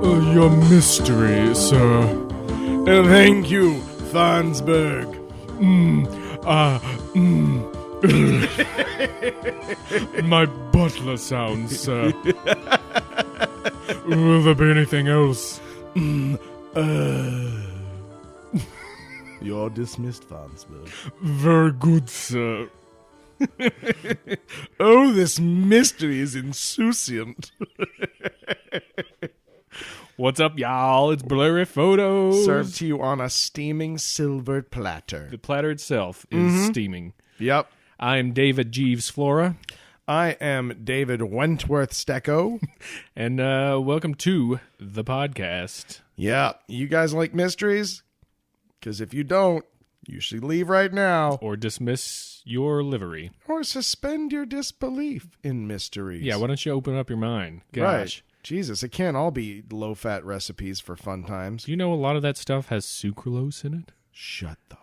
Your mystery, sir. Thank you, Farnsberg. My butler sounds, sir. Will there be anything else? You're dismissed, Farnsberg. Very good, sir. Oh, this mystery is insouciant. What's up, y'all? It's Blurry Photos. Served to you on a steaming silver platter. The platter itself is steaming. Yep. I am David Jeeves Flora. I am David Wentworth Stecco. And welcome to the podcast. Yeah, you guys like mysteries? Because if you don't, you should leave right now. Or dismiss your livery. Or suspend your disbelief in mysteries. Yeah, why don't you open up your mind? Gosh. Right. Jesus, it can't all be low-fat recipes for fun times. Do you know a lot of that stuff has sucralose in it? Shut the...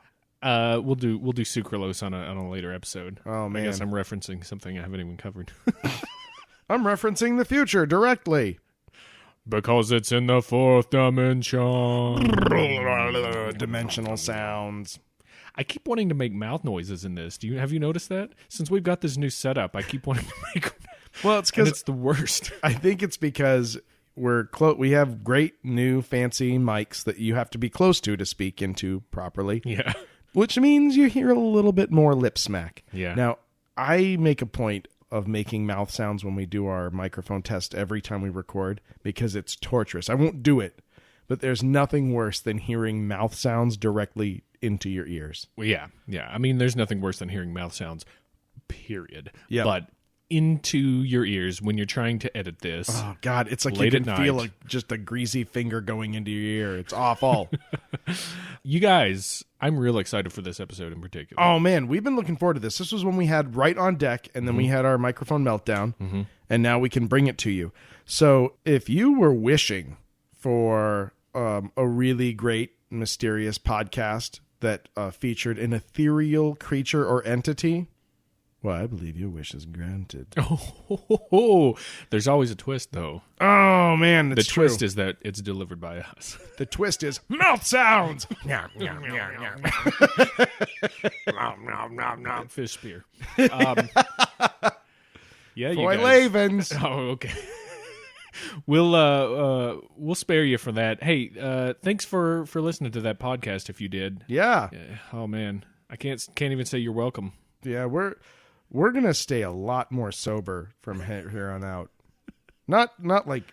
We'll do sucralose on a later episode. Oh, man. I guess I'm referencing something I haven't even covered. I'm referencing the future directly. Because it's in the fourth dimension. Dimensional sounds. I keep wanting to make mouth noises in this. Have you noticed that? Since we've got this new setup, I keep wanting to make. Well, it's because it's the worst. I think it's because we have great new fancy mics that you have to be close to speak into properly. Yeah. Which means you hear a little bit more lip smack. Yeah. Now, I make a point of making mouth sounds when we do our microphone test every time we record because it's torturous. I won't do it, but there's nothing worse than hearing mouth sounds directly into your ears. Well, yeah. I mean, there's nothing worse than hearing mouth sounds, period. Yeah. But into your ears when you're trying to edit this. Oh, God. It's like late you can at feel night. just a greasy finger going into your ear. It's awful. You guys, I'm real excited for this episode in particular. Oh, man. We've been looking forward to this. This was when we had Right on Deck, and then we had our microphone meltdown, and now we can bring it to you. So if you were wishing for a really great, mysterious podcast that featured an ethereal creature or entity, well, I believe your wish is granted. Oh, there's always a twist, though. Oh, man, The that's true. twist is that it's delivered by us. The twist is mouth sounds. Fish spear. Yeah, you Boy, guys. Lavens. Oh, okay. We'll spare you for that. Hey, thanks for listening to that podcast. If you did, Yeah. oh man, I can't even say you're welcome. Yeah, we're gonna stay a lot more sober from here on out. Not like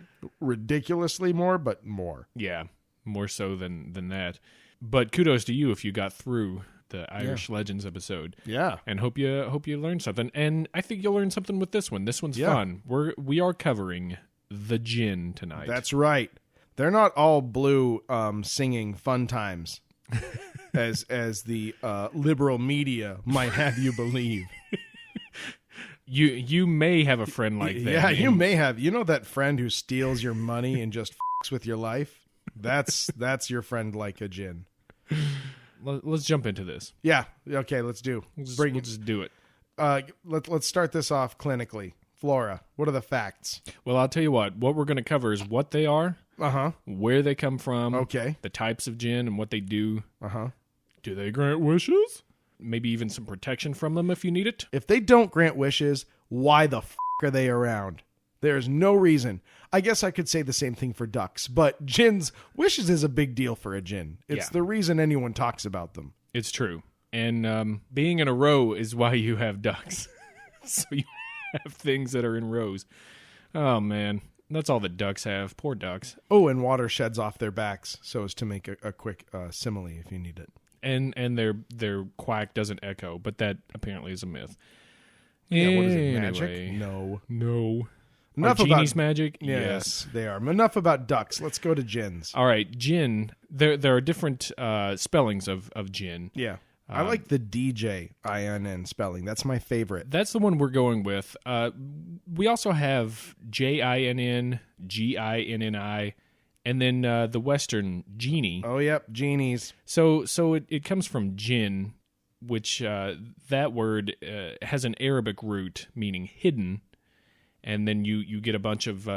ridiculously more, but more. Yeah, more so than that. But kudos to you if you got through the Irish Legends episode. Yeah. And hope you learned something. And I think you'll learn something with this one. This one's fun. We are covering the Djinn tonight. That's right. They're not all blue singing fun times as the liberal media might have you believe. You may have a friend like that. Yeah, you may have. You know that friend who steals your money and just fucks with your life? That's your friend like a djinn. Let's jump into this. Yeah. Okay, let's do. We'll just do it. Let's start this off clinically. Flora, what are the facts? Well, I'll tell you what we're going to cover is what they are, where they come from, Okay. the types of djinn and what they do. Do they grant wishes? Maybe even some protection from them if you need it. If they don't grant wishes, why the are they around? There's no reason. I guess I could say the same thing for ducks, but djinns, wishes is a big deal for a djinn. It's the reason anyone talks about them. It's true. And being in a row is why you have ducks. So you have things that are in rows. Oh, man. That's all that ducks have. Poor ducks. Oh, and water sheds off their backs so as to make a quick simile if you need it. And their quack doesn't echo, but that apparently is a myth. Yeah, what is it, magic? Anyway. No. Enough Are about Genies magic? Yes, they are. Enough about ducks. Let's go to djinns. All right, Djinn. There are different spellings of Djinn. Yeah. I like the DJINN spelling. That's my favorite. That's the one we're going with. We also have JINN, GINNI, and then the Western Genie. Oh, yep, genies. So it comes from Djinn, which that word has an Arabic root meaning hidden, and then you get a bunch of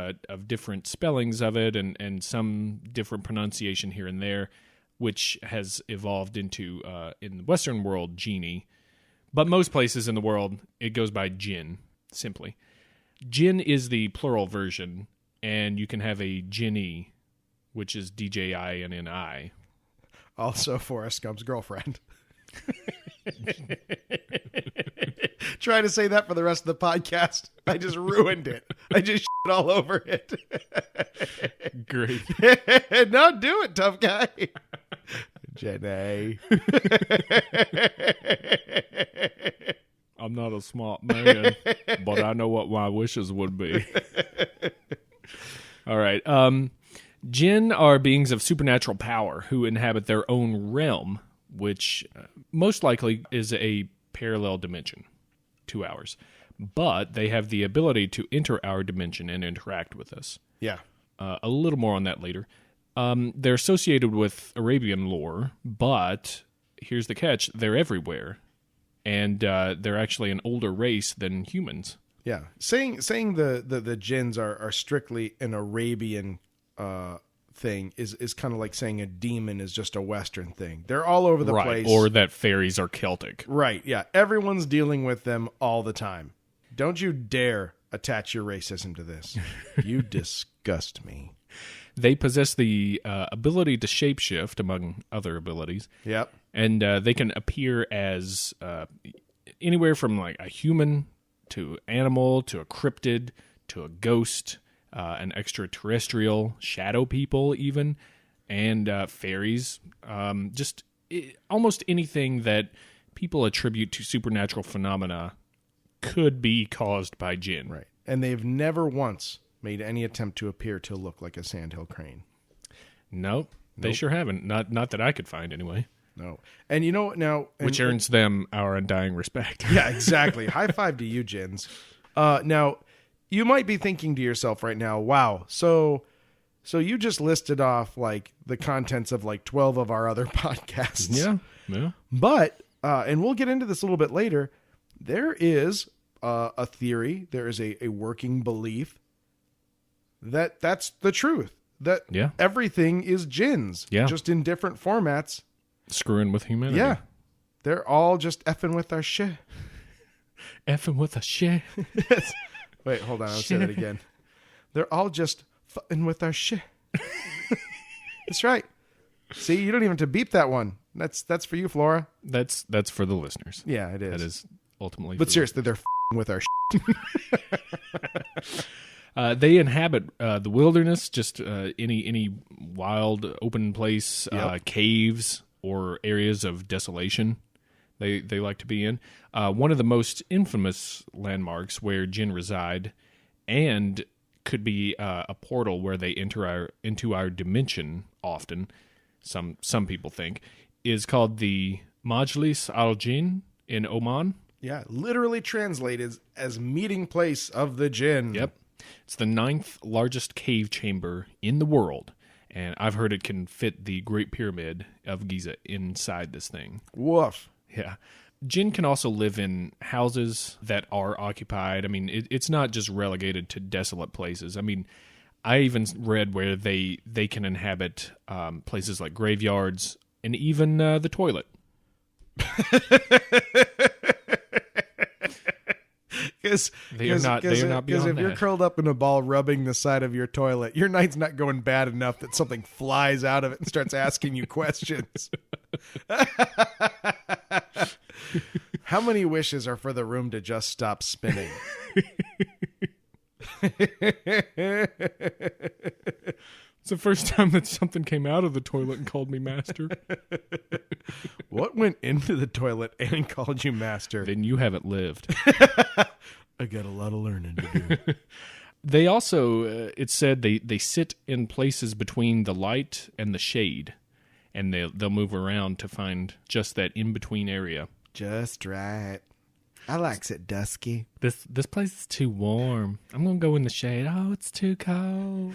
different spellings of it and some different pronunciation here and there, which has evolved into, in the Western world, Genie. But most places in the world, it goes by Djinn, simply. Djinn is the plural version, and you can have a Genie, which is DJINNI. Also Forrest Gump's girlfriend. Try to say that for the rest of the podcast. I just ruined it. I just shit all over it. Great. No, do it, tough guy. Jenny. I'm not a smart man, but I know what my wishes would be. All right. Djinn are beings of supernatural power who inhabit their own realm, which most likely is a parallel dimension to ours. But they have the ability to enter our dimension and interact with us. Yeah. A little more on that later. They're associated with Arabian lore, but here's the catch. They're everywhere. And they're actually an older race than humans. Yeah. Saying the jinns are strictly an Arabian thing is kind of like saying a demon is just a Western thing. They're all over the place. Or that fairies are Celtic. Right, yeah. Everyone's dealing with them all the time. Don't you dare attach your racism to this. You disgust me. They possess the ability to shapeshift, among other abilities. Yep. And they can appear as anywhere from like a human to animal to a cryptid to a ghost, an extraterrestrial, shadow people even, and fairies. Almost anything that people attribute to supernatural phenomena could be caused by Djinn. Right. And they've never once made any attempt to appear to look like a sandhill crane. Nope. They sure haven't. Not that I could find anyway. No. And you know what now... Which earns them our undying respect. Yeah, exactly. High five to you, Jinns. Now, you might be thinking to yourself right now, wow, so you just listed off like the contents of like 12 of our other podcasts. Yeah. But, and we'll get into this a little bit later, there is a theory, there is a working belief that that's the truth. That everything is jinns, just in different formats. Screwing with humanity. Yeah. They're all just effing with our shit. Effing with our shit. Wait, hold on. I'll say that again. They're all just fucking with our shit. That's right. See, you don't even have to beep that one. That's for you, Flora. That's for the listeners. Yeah, it is. That is ultimately. But seriously, they're with our shit. They inhabit the wilderness, just any wild open place, caves or areas of desolation. They like to be in. One of the most infamous landmarks where Djinn reside, and could be a portal where they enter into our dimension often. Some people think is called the Majlis al-Jinn in Oman. Yeah, literally translated as meeting place of the Djinn. Yep. It's the 9th largest cave chamber in the world, and I've heard it can fit the Great Pyramid of Giza inside this thing. Woof. Yeah. Djinn can also live in houses that are occupied. I mean, it's not just relegated to desolate places. I mean, I even read where they can inhabit places like graveyards and even the toilet. Because if you're curled up in a ball rubbing the side of your toilet, your night's not going bad enough that something flies out of it and starts asking you questions. How many wishes are for the room to just stop spinning? It's the first time that something came out of the toilet and called me master. What went into the toilet and called you master? Then you haven't lived. I got a lot of learning to do. They also, it said they sit in places between the light and the shade, and they'll move around to find just that in-between area. Just right. I likes it dusky. This place is too warm. I'm going to go in the shade. Oh, it's too cold.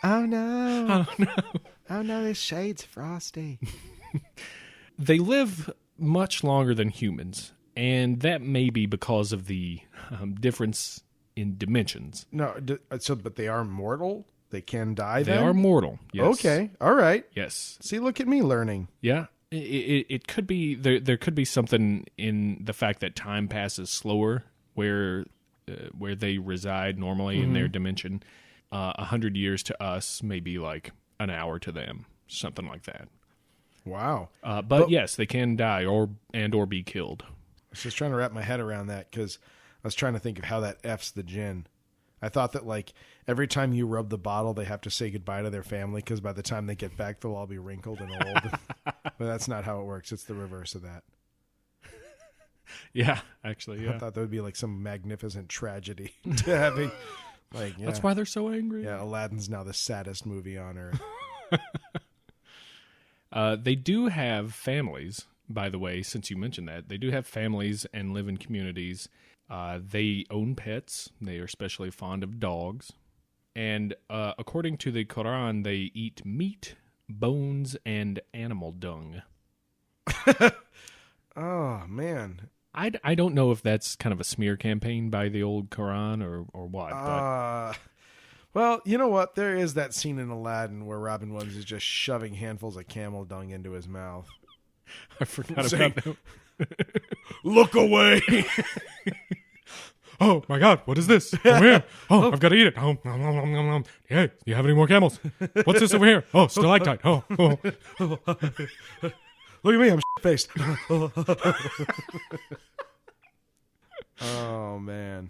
Oh, no. Oh, no. Oh, no, this shade's frosty. They live much longer than humans, and that may be because of the difference in dimensions. No, but they are mortal? They can die They then? are mortal, yes. Okay, all right. Yes. See, look at me learning. Yeah. It could be, there could be something in the fact that time passes slower where they reside normally in their dimension. 100 years to us may be like an hour to them, something like that. Wow. But yes, they can die or be killed. I was just trying to wrap my head around that because I was trying to think of how that F's the Djinn. I thought that like every time you rub the bottle, they have to say goodbye to their family because by the time they get back, they'll all be wrinkled and old. But that's not how it works. It's the reverse of that. Yeah, actually, yeah. I thought that would be like some magnificent tragedy to having. Like, yeah. That's why they're so angry. Yeah, Aladdin's now the saddest movie on earth. They do have families, by the way, since you mentioned that. They do have families and live in communities. They own pets. They are especially fond of dogs. And according to the Quran, they eat meat, bones, and animal dung. Oh, man. I don't know if that's kind of a smear campaign by the old Quran or what. But. Well, you know what? There is that scene in Aladdin where Robin Williams is just shoving handfuls of camel dung into his mouth. I forgot about that. Look away! Oh my God! What is this over here? Oh, I've got to eat it. Oh, nom, nom, nom, nom, nom. Hey, do you have any more camels? What's this over here? Oh, stalactite. Oh. Look at me, I'm faced. Oh man.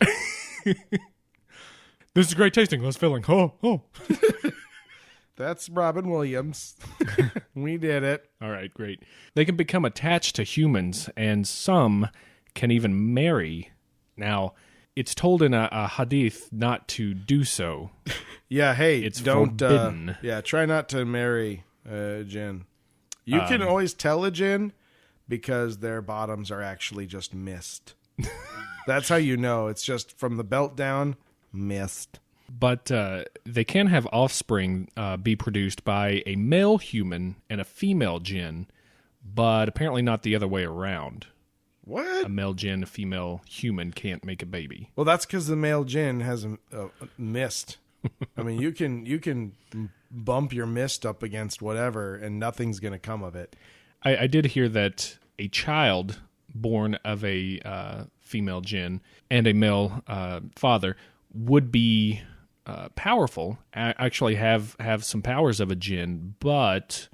This is great tasting, less filling. Oh. That's Robin Williams. We did it. All right, great. They can become attached to humans, and some can even marry. Now, it's told in a hadith not to do so. Yeah, hey, it's don't. forbidden. Try not to marry Djinn. You can always tell a Djinn because their bottoms are actually just mist. That's how you know. It's just from the belt down, mist. But they can have offspring be produced by a male human and a female Djinn, but apparently not the other way around. What? A male Djinn, a female human can't make a baby. Well, that's because the male Djinn has a mist. I mean, you can bump your mist up against whatever, and nothing's going to come of it. I did hear that a child born of a female Djinn and a male father would be powerful, actually have some powers of a Djinn, but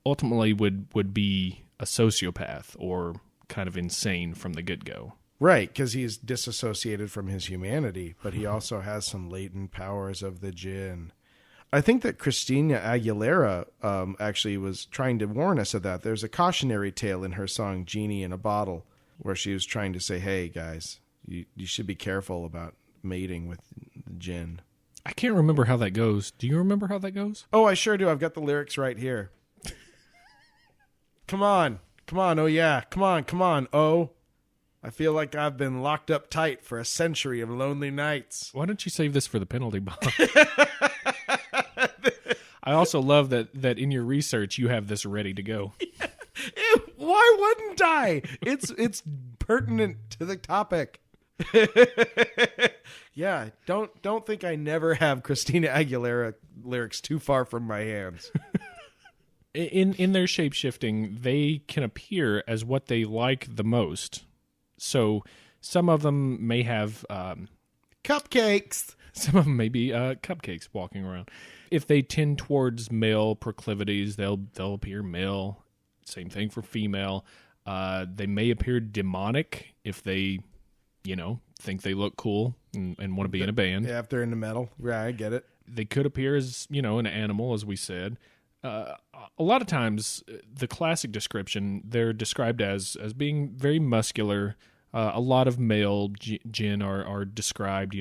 ultimately would be a sociopath or kind of insane from the get-go. Right, because he's disassociated from his humanity, but he also has some latent powers of the Djinn. I think that Christina Aguilera actually was trying to warn us of that. There's a cautionary tale in her song Genie in a Bottle where she was trying to say, hey, guys, you should be careful about mating with the Djinn. I can't remember how that goes. Do you remember how that goes? Oh, I sure do. I've got the lyrics right here. Come on. Oh, yeah. Come on. Oh. I feel like I've been locked up tight for a century of lonely nights. Why don't you save this for the penalty box? I also love that in your research you have this ready to go. Why wouldn't I? It's pertinent to the topic. Yeah, don't think I never have Christina Aguilera lyrics too far from my hands. In their shape-shifting, they can appear as what they like the most. So some of them may have cupcakes. Some of them may be cupcakes walking around. If they tend towards male proclivities, they'll appear male. Same thing for female. They may appear demonic if they, think they look cool and want to be in a band. Yeah, if they're into metal. Right, I get it. They could appear as, an animal, as we said. A lot of times, the classic description, they're described as being very muscular. A lot of male Djinn are described,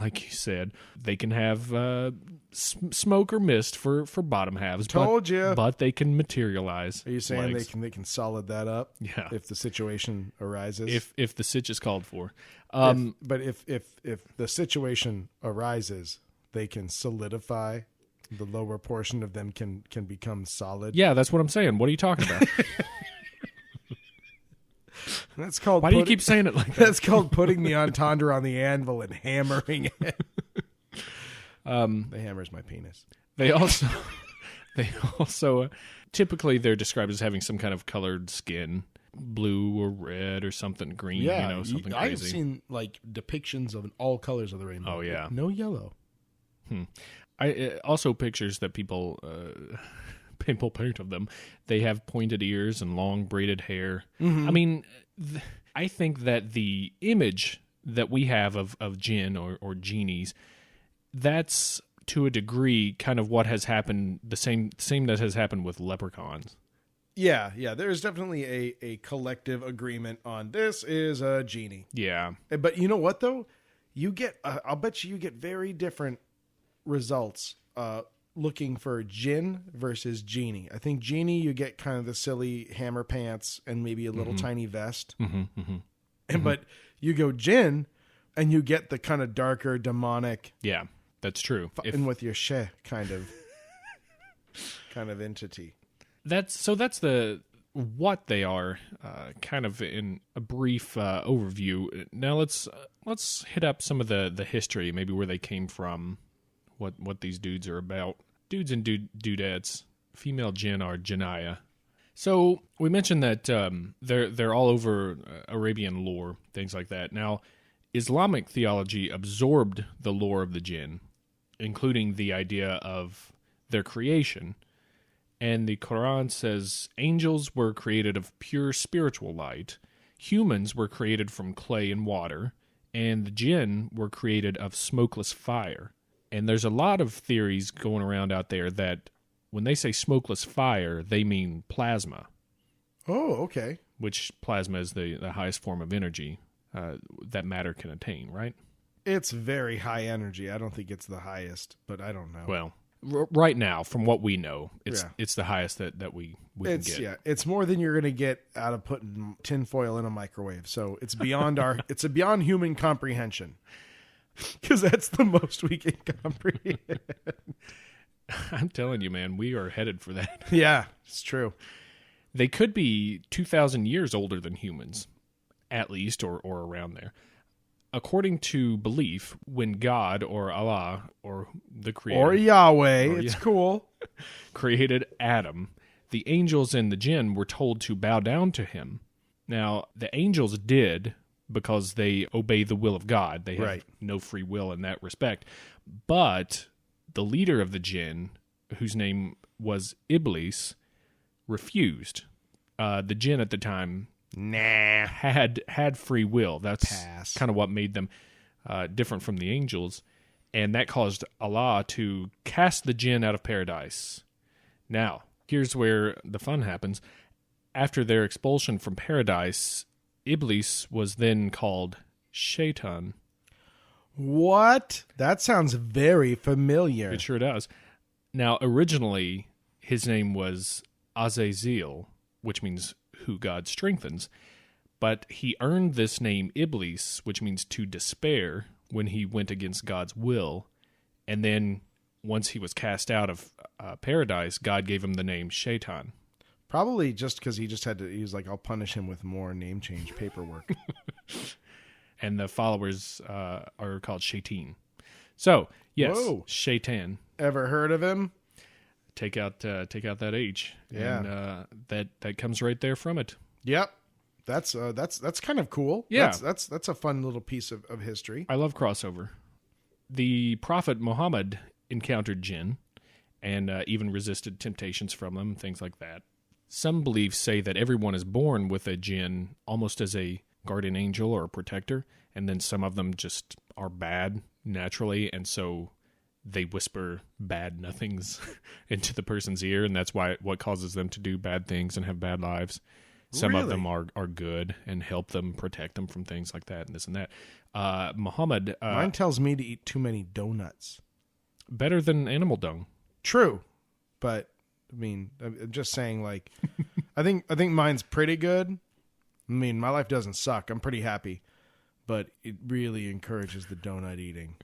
like you said. They can have smoke or mist for bottom halves. Told you. But they can materialize. Are you saying they can solid that up? Yeah. If the situation arises? If the sitch is called for. But if the situation arises, they can solidify. The lower portion of them can become solid. Yeah, that's what I'm saying. What are you talking about? That's called. Why do you keep saying it like that? That's called putting the entendre on the anvil and hammering it. The hammer's my penis. They also typically they're described as having some kind of colored skin, blue or red or something green. Yeah, something crazy. I've seen like depictions of all colors of the rainbow. Oh yeah, no yellow. I also pictures that people paint of them. They have pointed ears and long braided hair. I mean, I think that the image that we have of Djinn or genies, that's to a degree kind of what has happened, the same that has happened with leprechauns. Yeah. There's definitely a collective agreement on this is a genie. Yeah. But you know what though? You get I'll bet you get very different results looking for Djinn versus genie. I think genie you get kind of the silly hammer pants and maybe a little tiny vest. But you go Djinn and you get the kind of darker demonic. Yeah, that's true. Fucking with your sheh kind of entity. That's the what they are, kind of in a brief overview. Now let's hit up some of the history, maybe where they came from, what these dudes are about. Dudes and dudettes. Female Djinn are Jinnaya. So we mentioned that they're all over Arabian lore, things like that. Now, Islamic theology absorbed the lore of the Djinn, including the idea of their creation. And the Quran says angels were created of pure spiritual light, humans were created from clay and water, and the Djinn were created of smokeless fire. And there's a lot of theories going around out there that when they say smokeless fire, they mean plasma. Oh, okay. Which plasma is the highest form of energy that matter can attain, right? It's very high energy. I don't think it's the highest, but I don't know. Well, right now, from what we know, it's the highest that we can get. Yeah, it's more than you're going to get out of putting tinfoil in a microwave. So it's beyond it's beyond human comprehension. Because that's the most we can comprehend. I'm telling you, man, we are headed for that. Yeah, it's true. They could be 2,000 years older than humans, at least, or around there. According to belief, when God or Allah or the Creator or Yahweh, it's cool, created Adam, the angels and the Jinn were told to bow down to him. Now, the angels did, because they obey the will of God. They have no free will in that respect. But the leader of the Jinn, whose name was Iblis, refused. The Jinn at the time had free will. That's kind of what made them different from the angels. And that caused Allah to cast the Jinn out of paradise. Now, here's where the fun happens. After their expulsion from paradise, Iblis was then called Shaitan. What? That sounds very familiar. It sure does. Now, originally, his name was Azazel, which means who God strengthens. But he earned this name Iblis, which means to despair, when he went against God's will. And then, once he was cast out of paradise, God gave him the name Shaitan. Probably just because he was like, I'll punish him with more name change paperwork. And the followers are called Shaitan. So, yes, Whoa. Shaitan. Ever heard of him? Take out that H. Yeah. And that comes right there from it. Yep. That's kind of cool. Yeah. That's a fun little piece of history. I love crossover. The Prophet Muhammad encountered Jinn and even resisted temptations from them, things like that. Some beliefs say that everyone is born with a Jinn almost as a guardian angel or a protector, and then some of them just are bad naturally, and so they whisper bad nothings into the person's ear, and that's what causes them to do bad things and have bad lives. Some of them are good and help them, protect them from things like that and this and that. Muhammad... Mine tells me to eat too many donuts. Better than animal dung. True, but... I mean, I'm just saying, like, I think mine's pretty good. I mean, my life doesn't suck. I'm pretty happy, but it really encourages the donut eating.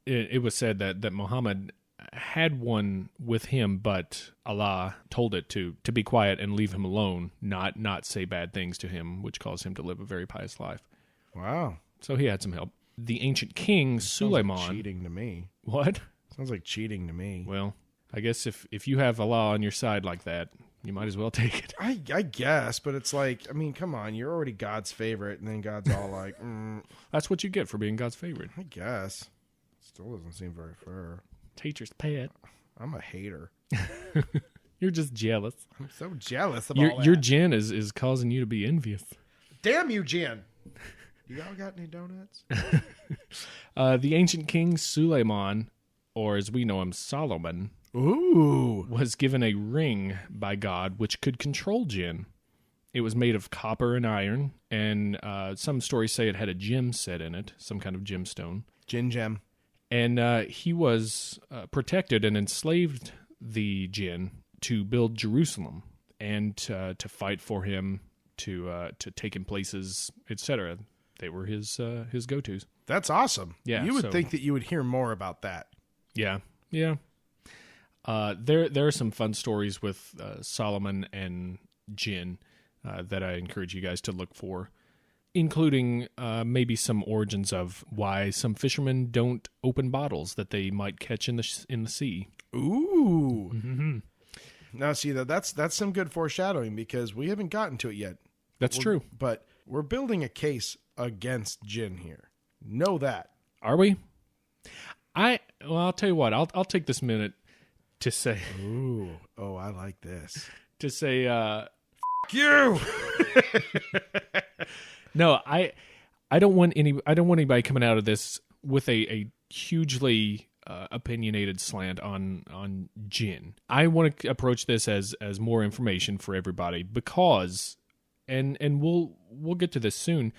It was said that Muhammad had one with him, but Allah told it to be quiet and leave him alone, not say bad things to him, which caused him to live a very pious life. Wow. So he had some help. The ancient king Suleiman. Sounds like cheating to me. What? Sounds like cheating to me. Well, I guess if you have Allah on your side like that, you might as well take it. I guess, but it's like, I mean, come on, you're already God's favorite, and then God's all like, That's what you get for being God's favorite. I guess. Still doesn't seem very fair. Teacher's pet. I'm a hater. You're just jealous. I'm so jealous of all that. Your Djinn is causing you to be envious. Damn you, Djinn. You all got any donuts? The ancient king Suleiman, or as we know him, Solomon, was given a ring by God which could control Djinn. It was made of copper and iron, and some stories say it had a gem set in it, some kind of gemstone. Djinn gem. And he was protected and enslaved the Djinn to build Jerusalem and to fight for him, to take him places, etc. They were his go-tos. That's awesome. Yeah, you would think that you would hear more about that. Yeah. There are some fun stories with Solomon and Djinn that I encourage you guys to look for, including maybe some origins of why some fishermen don't open bottles that they might catch in the sea. Ooh. Mm-hmm. Now, see, that's some good foreshadowing because we haven't gotten to it yet. That's true. But we're building a case against Djinn here. Know that. Are we? I'll tell you what. I'll take this minute to say. Ooh. Oh, I like this. To say. F*** you. No, I don't want anybody coming out of this with a hugily opinionated slant on Djinn. I want to approach this as more information for everybody because, and we'll get to this soon.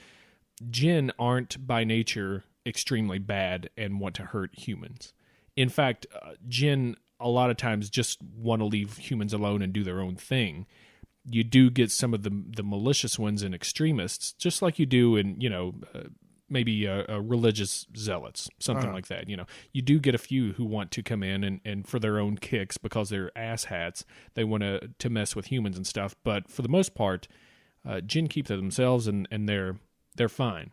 Djinn aren't by nature extremely bad and want to hurt humans. In fact, Djinn a lot of times just want to leave humans alone and do their own thing. You do get some of the malicious ones and extremists, just like you do in, maybe religious zealots, something like that. You do get a few who want to come in and for their own kicks because they're asshats. They want to mess with humans and stuff. But for the most part, Djinn keep to themselves and they're fine.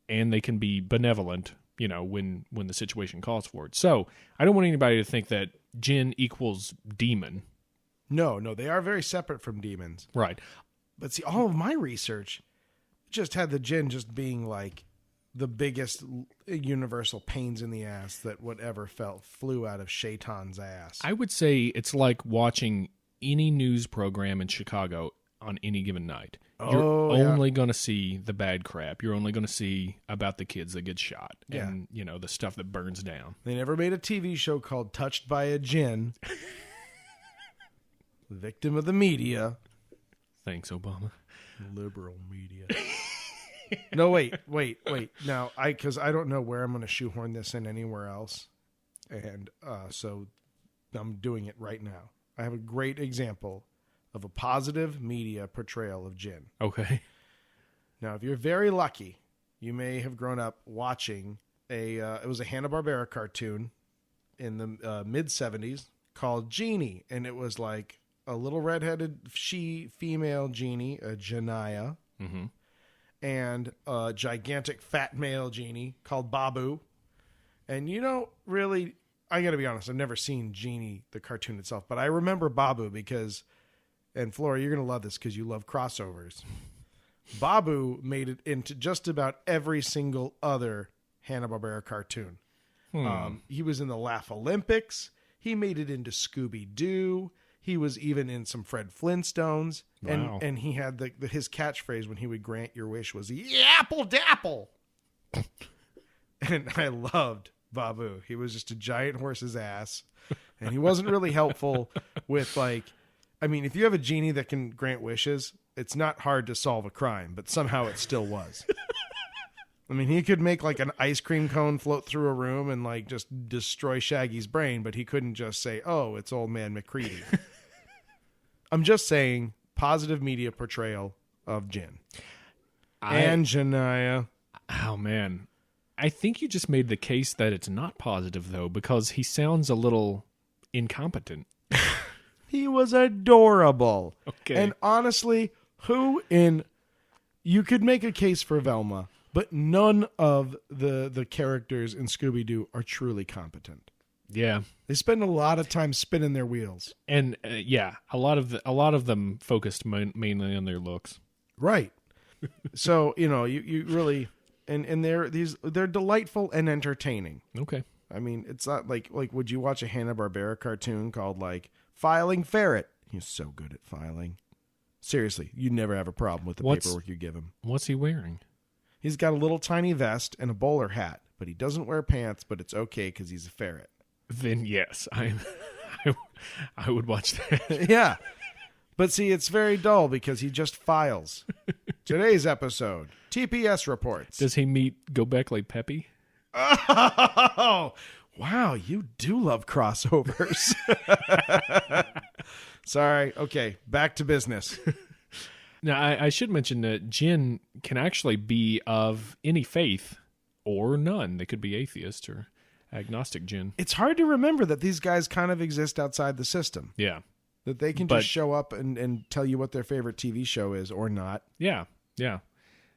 And they can be benevolent, when the situation calls for it. So I don't want anybody to think that Djinn equals demon. No, they are very separate from demons. Right. But see, all of my research just had the Djinn just being like the biggest universal pains in the ass that whatever flew out of Shaitan's ass. I would say it's like watching any news program in Chicago on any given night. You're only going to see the bad crap. You're only going to see about the kids that get shot and, the stuff that burns down. They never made a TV show called Touched by a Djinn. Victim of the media. Thanks, Obama. Liberal media. No, wait. Now, because I don't know where I'm going to shoehorn this in anywhere else. And so I'm doing it right now. I have a great example of a positive media portrayal of Djinn. Okay. Now, if you're very lucky, you may have grown up watching it was a Hanna-Barbera cartoon in the mid-'70s called Genie. And it was like a little redheaded female genie, a Janaya, and a gigantic fat male genie called Babu. And really, I got to be honest, I've never seen Genie, the cartoon itself, but I remember Babu because, and Flora, you're going to love this because you love crossovers. Babu made it into just about every single other Hanna-Barbera cartoon. He was in the Laugh Olympics. He made it into Scooby-Doo. He was even in some Fred Flintstones. Wow. And he had his catchphrase when he would grant your wish was, "Yapple dapple." And I loved Babu. He was just a giant horse's ass. And he wasn't really helpful with if you have a genie that can grant wishes, it's not hard to solve a crime, but somehow it still was. I mean, he could make an ice cream cone float through a room and just destroy Shaggy's brain, but he couldn't just say, "Oh, it's old man McCready." I'm just saying, positive media portrayal of Djinn. And Janaya. Oh, man. I think you just made the case that it's not positive, though, because he sounds a little incompetent. He was adorable. Okay. And honestly, you could make a case for Velma, but none of the characters in Scooby-Doo are truly competent. Yeah. They spend a lot of time spinning their wheels. And a lot of them focused mainly on their looks. Right. So, you really and they're delightful and entertaining. Okay. I mean, it's not like would you watch a Hanna-Barbera cartoon called like Filing Ferret? He's so good at filing. Seriously, you'd never have a problem with the paperwork you give him. What's he wearing? He's got a little tiny vest and a bowler hat, but he doesn't wear pants, but it's okay because he's a ferret. Then yes, I would watch that. Yeah. But see, it's very dull because he just files. Today's episode, TPS reports. Does he meet Gobekli Pepe? Oh, wow, you do love crossovers. Sorry. Okay, back to business. Now, I should mention that Djinn can actually be of any faith or none. They could be atheist or agnostic Djinn. It's hard to remember that these guys kind of exist outside the system. Yeah. That they can just show up and tell you what their favorite TV show is or not. Yeah, yeah.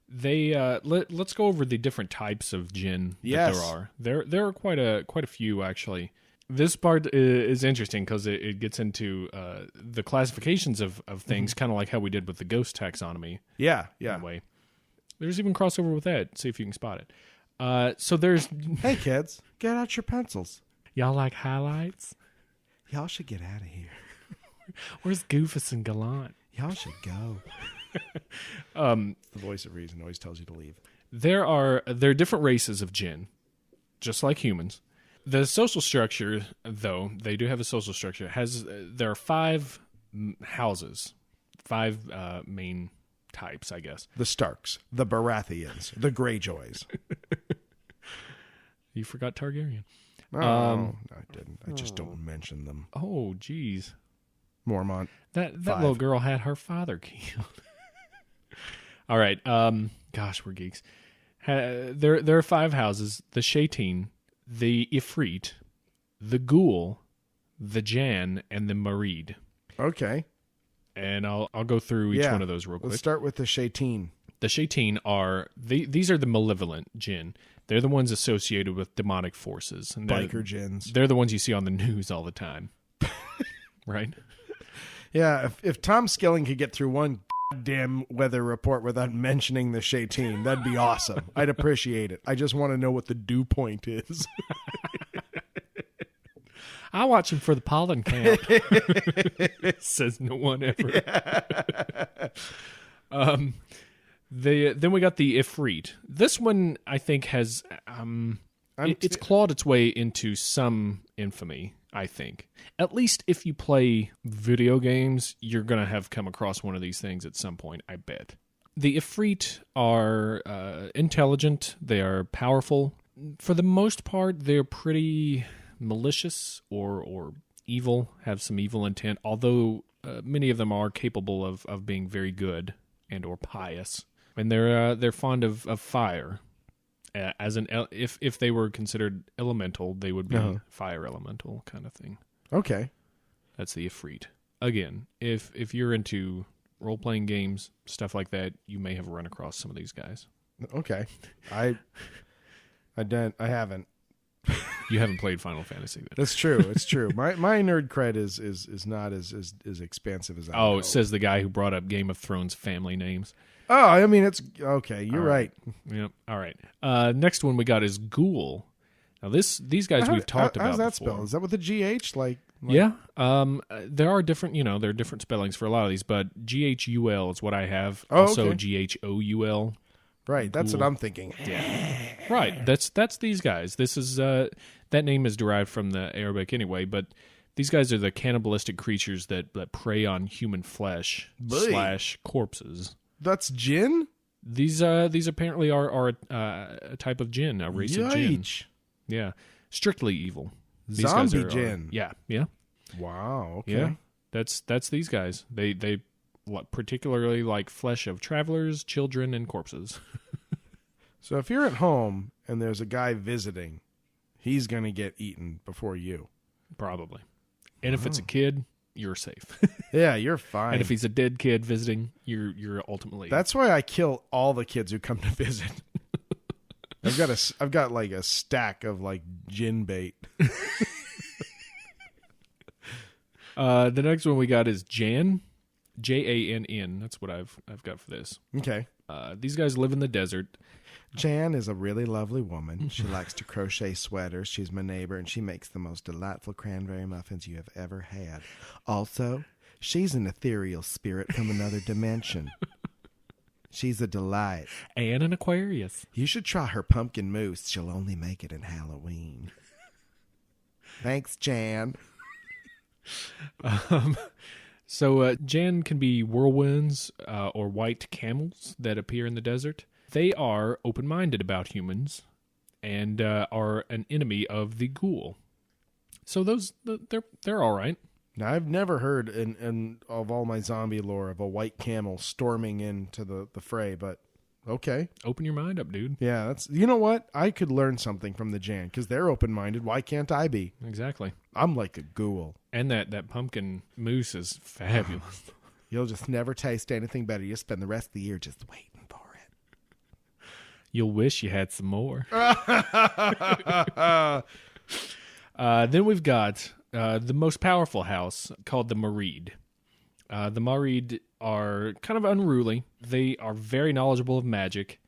They let's go over the different types of Djinn that there are. There are quite a few actually. This part is interesting because it gets into the classifications of things, kind of like how we did with the ghost taxonomy. Yeah. In a way. There's even crossover with that. See if you can spot it. So there's... Hey, kids, get out your pencils. Y'all like highlights? Y'all should get out of here. Where's Goofus and Gallant? Y'all should go. The voice of reason always tells you to leave. There are different races of Djinn, just like humans. The social structure, though, they do have a social structure. There are 5 houses, 5 main types, I guess. The Starks, the Baratheons, the Greyjoys. You forgot Targaryen. Oh, no, I didn't. I just don't mention them. Oh, geez. Mormont. That little girl had her father killed. All right. Gosh, we're geeks. There are 5 houses: the Shaitan, the Ifrit, the Ghoul, the Jan, and the Marid. Okay. And I'll go through each one of those real quick. Let's start with the Shaitan. The Shaitan these are the malevolent Djinn. They're the ones associated with demonic forces. And Biker Djinns. They're the ones you see on the news all the time. Right? Yeah, if Tom Skilling could get through one damn weather report without mentioning the Shaitan, that'd be awesome. I'd appreciate it. I just want to know what the dew point is. I watch him for the pollen count. Says no one ever. Yeah. Then we got the Ifrit. This one, I think, has it's clawed its way into some infamy, I think. At least if you play video games, you're going to have come across one of these things at some point, I bet. The Ifrit are intelligent. They are powerful. For the most part, they're pretty malicious or evil, have some evil intent, although many of them are capable of being very good and or pious. And they're fond of fire. If they were considered elemental, they would be fire elemental kind of thing. Okay. That's the Ifrit. Again, if you're into role-playing games, stuff like that, you may have run across some of these guys. Okay. I haven't. You haven't played Final Fantasy then. That's true. It's true. My nerd cred is not as expansive as I Oh, it says the guy who brought up Game of Thrones family names. Oh, I mean, it's okay. You're right. Yep. All right. Next one we got is Ghoul. Now these guys we've talked about. How's that before. spelled? Is that with the GH? Yeah. There are different. There are different spellings for a lot of these, but GHUL is what I have. Oh, also okay. GHOUL. Right. That's what I'm thinking. Yeah. Right. That's these guys. This is that name is derived from the Arabic anyway, but these guys are the cannibalistic creatures that prey on human flesh / corpses. That's Djinn? These apparently are a type of Djinn, a race of Djinn. Yeah, strictly evil. These Zombie guys Djinn. Yeah. Wow. Okay. Yeah, that's these guys. They particularly like flesh of travelers, children, and corpses. So if you're at home and there's a guy visiting, he's going to get eaten before you. Probably. And if it's a kid, you're safe. Yeah, you're fine. And if he's a dead kid visiting, you're ultimately... That's why I kill all the kids who come to visit. I've got like a stack of like Djinn bait. The next one we got is Jan, Jann. That's what I've got for this. Okay. These guys live in the desert. Jan is a really lovely woman. She likes to crochet sweaters. She's my neighbor, and she makes the most delightful cranberry muffins you have ever had. Also, she's an ethereal spirit from another dimension. She's a delight. And an Aquarius. You should try her pumpkin mousse. She'll only make it in Halloween. Thanks, Jan. So Jan can be whirlwinds or white camels that appear in the desert. They are open-minded about humans and are an enemy of the ghoul. So they're all right. Now, I've never heard in of all my zombie lore of a white camel storming into the fray, but okay. Open your mind up, dude. Yeah, that's, you know what? I could learn something from the Jan because they're open-minded. Why can't I be? Exactly. I'm like a ghoul. And that pumpkin mousse is fabulous. You'll just never taste anything better. You spend the rest of the year just waiting for it. You'll wish you had some more. Then we've got the most powerful house called the Marid. The Marid are kind of unruly. They are very knowledgeable of magic.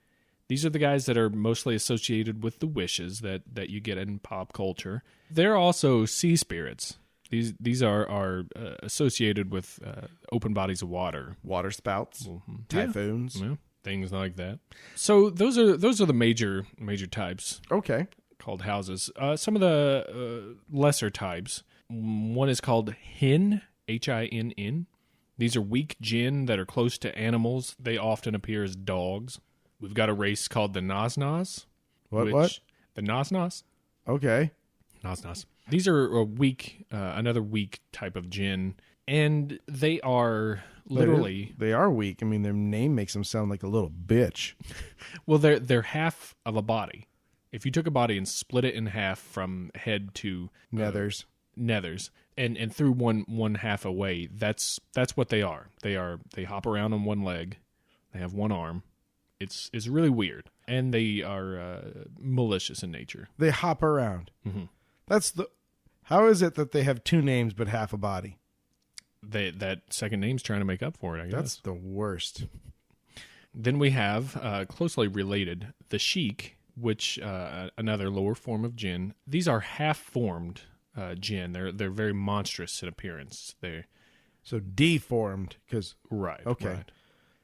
These are the guys that are mostly associated with the wishes that you get in pop culture. They're also sea spirits. These are associated with open bodies of water. Water spouts, typhoons. Yeah, things like that. So those are the major types. Okay. Called houses. Some of the lesser types. One is called Hin, Hinn. These are weak Djinn that are close to animals. They often appear as dogs. We've got a race called the Nas. What? The Nas. Okay. Nas. These are a weak, another weak type of Djinn, and they are literally... They are weak. I mean, their name makes them sound like a little bitch. Well, they're half of a body. If you took a body and split it in half from head to nethers, and threw one half away, that's what they are. They hop around on one leg. They have one arm. It's really weird, and they are malicious in nature. They hop around. Mm-hmm. How is it that they have two names but half a body? That second name's trying to make up for it, I guess. That's the worst. Then we have, closely related, the Sheik, which another lower form of Djinn. These are half-formed Djinn. They're very monstrous in appearance. So deformed, because... Right. Okay. Right.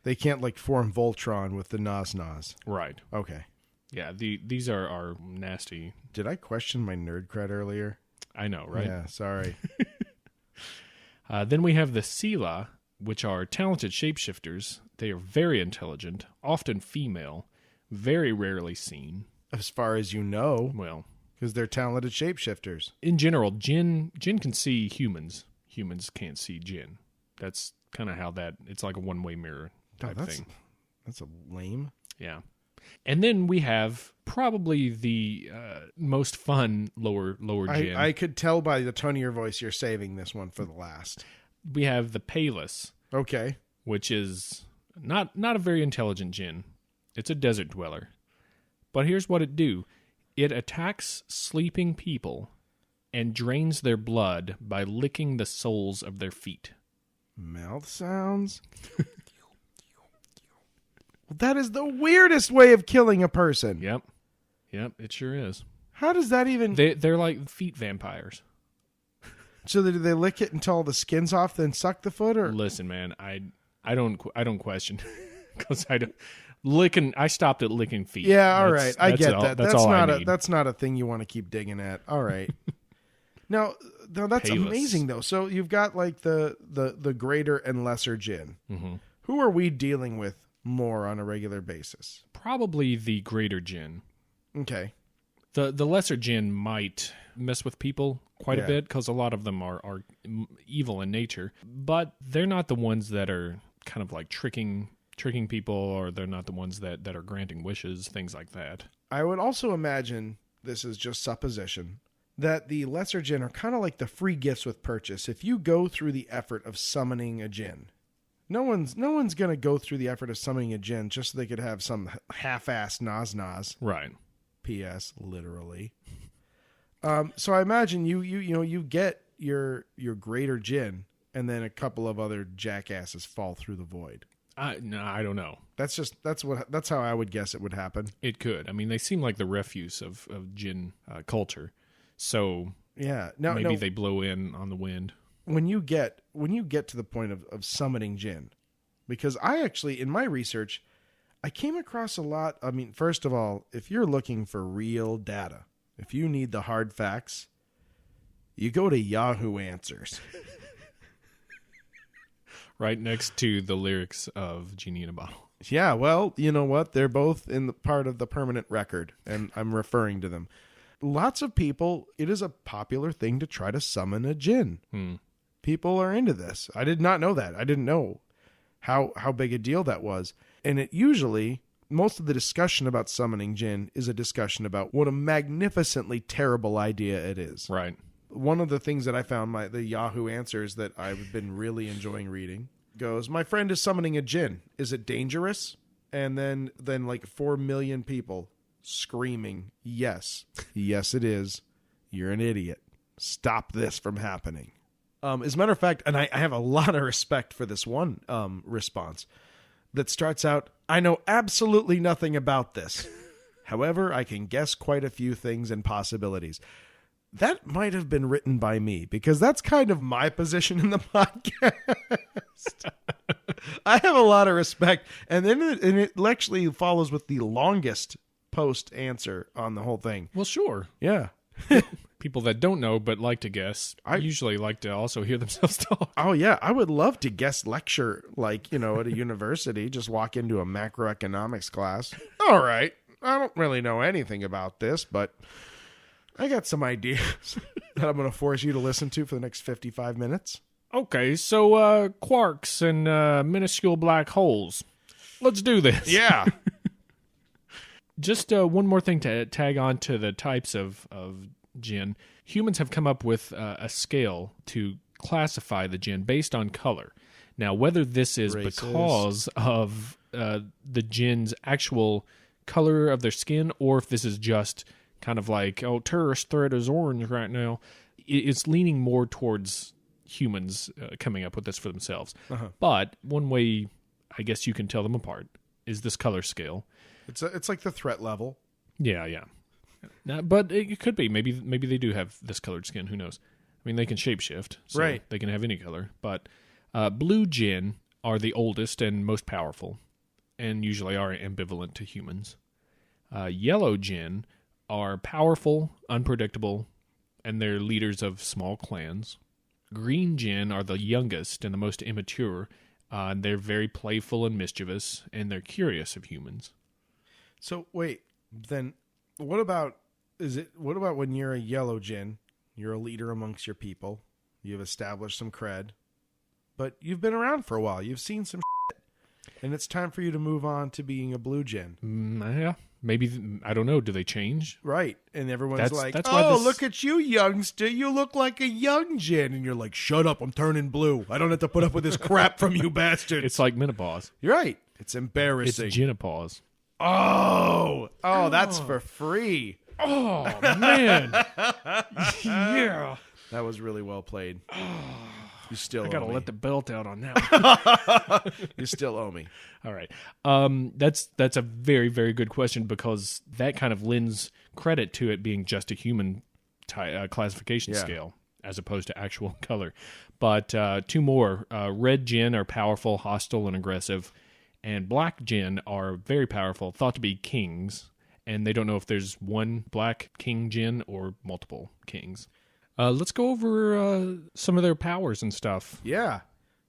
They can't, like, form Voltron with the Nas. Right. Okay. Yeah, these are nasty. Did I question my nerd cred earlier? I know, right? Yeah, sorry. Then we have the Sela, which are talented shapeshifters. They are very intelligent, often female, very rarely seen. As far as you know. Well, because they're talented shapeshifters. In general, Djinn can see humans. Humans can't see Djinn. That's kind of how it's like a one-way mirror type thing. That's a lame. Yeah. And then we have probably the most fun lower Djinn. I could tell by the tone of your voice you're saving this one for the last. We have the Payless. Okay. Which is not a very intelligent Djinn. It's a desert dweller. But here's what it do. It attacks sleeping people and drains their blood by licking the soles of their feet. Mouth sounds? That is the weirdest way of killing a person. Yep, it sure is. How does that even... They're like feet vampires. So do they lick it until the skin's off, then suck the foot? Or listen, man, I don't question because I stopped at licking feet. Yeah, all right, I get that. That's all I need. That's not a thing you want to keep digging at. All right. Now that's Payless. Amazing though. So you've got like the greater and lesser Djinn. Mm-hmm. Who are we dealing with more on a regular basis? Probably the greater Djinn. Okay. The lesser Djinn might mess with people quite a bit because a lot of them are evil in nature, but they're not the ones that are kind of like tricking tricking people, or they're not the ones that are granting wishes, things like that. I would also imagine, this is just supposition, that the lesser Djinn are kind of like the free gifts with purchase. If you go through the effort of summoning a Djinn, no one's going to go through the effort of summoning a Djinn just so they could have some half-assed noz. Right. P.S. Literally. So I imagine you get your greater Djinn, and then a couple of other jackasses fall through the void. No, I don't know. That's how I would guess it would happen. It could. I mean, they seem like the refuse of Djinn culture. So yeah, maybe they blow in on the wind. When you get to the point of summoning Djinn, because I actually, in my research, I came across a lot. I mean, first of all, if you're looking for real data, if you need the hard facts, you go to Yahoo Answers. Right next to the lyrics of Genie in a Bottle. Yeah, well, you know what? They're both in the part of the permanent record, and I'm referring to them. Lots of people, it is a popular thing to try to summon a Djinn. People are into this. I did not know that. I didn't know how big a deal that was. And it usually, most of the discussion about summoning Djinn is a discussion about what a magnificently terrible idea it is. Right. One of the things that I found, the Yahoo Answers that I've been really enjoying reading, goes, my friend is summoning a Djinn. Is it dangerous? And then like 4 million people screaming, yes. Yes, it is. You're an idiot. Stop this from happening. As a matter of fact, and I have a lot of respect for this one response that starts out, I know absolutely nothing about this. However, I can guess quite a few things and possibilities. That might have been written by me, because that's kind of my position in the podcast. I have a lot of respect. And then it actually follows with the longest post answer on the whole thing. Well, sure. Yeah. People that don't know but like to guess usually like to also hear themselves talk. Oh, yeah. I would love to guest lecture, like, at a university, just walk into a macroeconomics class. All right. I don't really know anything about this, but I got some ideas that I'm going to force you to listen to for the next 55 minutes. Okay, so quarks and minuscule black holes. Let's do this. Yeah. Just one more thing to tag on to the types of Djinn. Humans have come up with a scale to classify the Djinn based on color. Now, whether this is because of the Djinn's actual color of their skin, or if this is just kind of like, terrorist threat is orange right now, it's leaning more towards humans coming up with this for themselves. But one way I guess you can tell them apart is this color scale. It's like the threat level. Yeah. But it could be. Maybe they do have this colored skin. Who knows? I mean, they can shapeshift. So right. They can have any color. But blue Djinn are the oldest and most powerful, and usually are ambivalent to humans. Yellow Djinn are powerful, unpredictable, and they're leaders of small clans. Green Djinn are the youngest and the most immature. They're very playful and mischievous, and they're curious of humans. So wait, then what about when you're a yellow Djinn, you're a leader amongst your people, you've established some cred, but you've been around for a while, you've seen some shit, and it's time for you to move on to being a blue Djinn. Yeah. Maybe, I don't know, do they change? Right. And everyone's like, that's look at you, youngster. You look like a young Djinn. And you're like, shut up, I'm turning blue. I don't have to put up with this crap from you bastards. It's like menopause. You're right. It's embarrassing. It's Ginnopause. Oh, that's for free. Oh, man. Yeah. That was really well played. You still I gotta owe me. let the belt out on that one. You still owe me. All right. That's a very, very good question, because that kind of lends credit to it being just a human classification scale as opposed to actual color. But two more. Red Djinn are powerful, hostile, and aggressive. And black Djinn are very powerful, thought to be kings. And they don't know if there's one black king Djinn or multiple kings. Let's go over some of their powers and stuff. Yeah.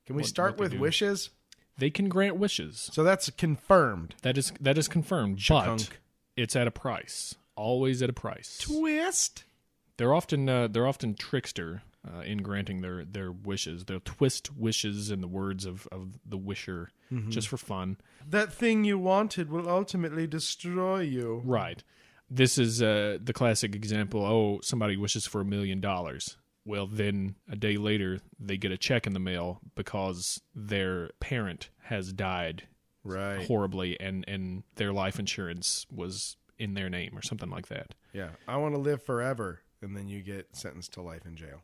Can we start with wishes? They can grant wishes. So that's confirmed. That is confirmed, but it's at a price. Always at a price. Twist. They're often trickster. in granting their wishes. They'll twist wishes in the words of the wisher just for fun. That thing you wanted will ultimately destroy you. Right. This is the classic example. Oh, somebody wishes for $1 million. Well, then a day later, they get a check in the mail because their parent has died horribly, and their life insurance was in their name or something like that. Yeah. I want to live forever. And then you get sentenced to life in jail.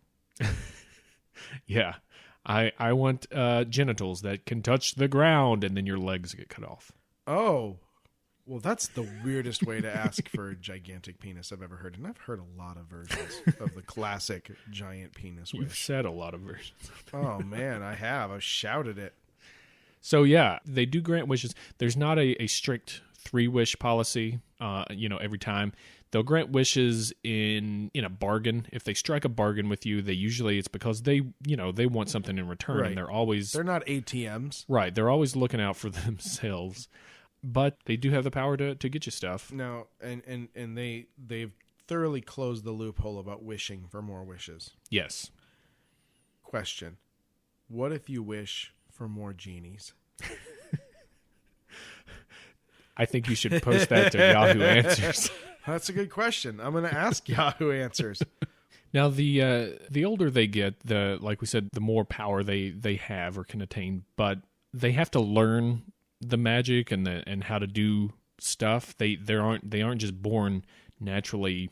Yeah. I want genitals that can touch the ground, and then your legs get cut off. Oh. Well, that's the weirdest way to ask for a gigantic penis I've ever heard. And I've heard a lot of versions of the classic giant penis wish. You've said a lot of versions. Oh, man, I have. I've shouted it. So, yeah, they do grant wishes. There's not a strict 3-wish policy, every time. They'll grant wishes in a bargain. If they strike a bargain with you, it's because they want something in return. Right. And they're not ATMs. Right. They're always looking out for themselves. But they do have the power to get you stuff. No, and they've thoroughly closed the loophole about wishing for more wishes. Yes. Question. What if you wish for more genies? I think you should post that to Yahoo Answers. That's a good question. I'm going to ask Yahoo Answers. Now, the older they get, like we said, the more power they have or can attain. But they have to learn the magic and how to do stuff. They aren't just born naturally,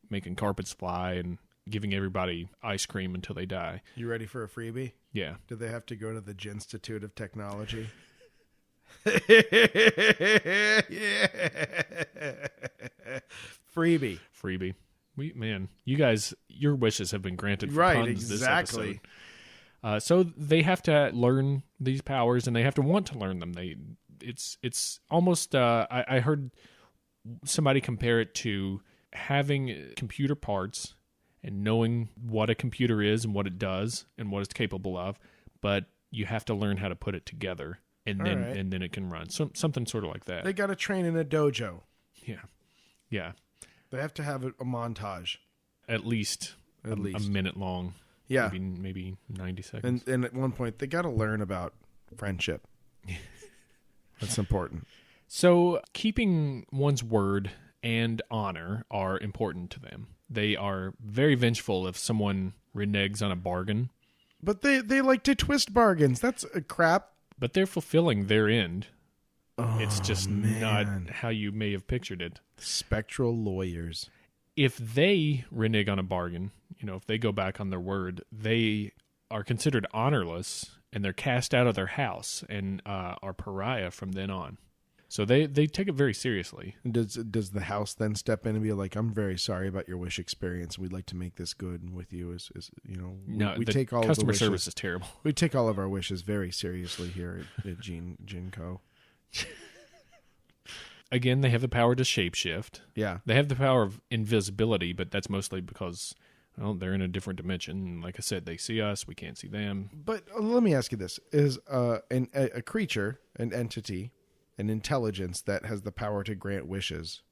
making carpets fly and giving everybody ice cream until they die. You ready for a freebie? Yeah. Do they have to go to the Djinn Institute of Technology? Freebie. You guys, your wishes have been granted for right, puns exactly. this episode. So they have to learn these powers, and they have to want to learn them. It's almost. I heard somebody compare it to having computer parts and knowing what a computer is and what it does and what it's capable of, but you have to learn how to put it together. And then it can run. Something sort of like that. They got to train in a dojo. Yeah. They have to have a montage. At least a minute long. Yeah. Maybe 90 seconds. And at one point, they got to learn about friendship. That's important. So keeping one's word and honor are important to them. They are very vengeful if someone reneges on a bargain. But they like to twist bargains. That's crap. But they're fulfilling their end. Oh, it's just not how you may have pictured it. Spectral lawyers. If they renege on a bargain, if they go back on their word, they are considered honorless, and they're cast out of their house and are pariah from then on. So they take it very seriously. Does the house then step in and be like, "I'm very sorry about your wish experience. We'd like to make this good with you." No, we the take all customer of the wishes. service is terrible. We take all of our wishes very seriously here at Gene Co. Again, they have the power to shapeshift. Yeah, they have the power of invisibility, but that's mostly because they're in a different dimension. Like I said, they see us, we can't see them. But let me ask you this: is a creature, an entity, an intelligence that has the power to grant wishes?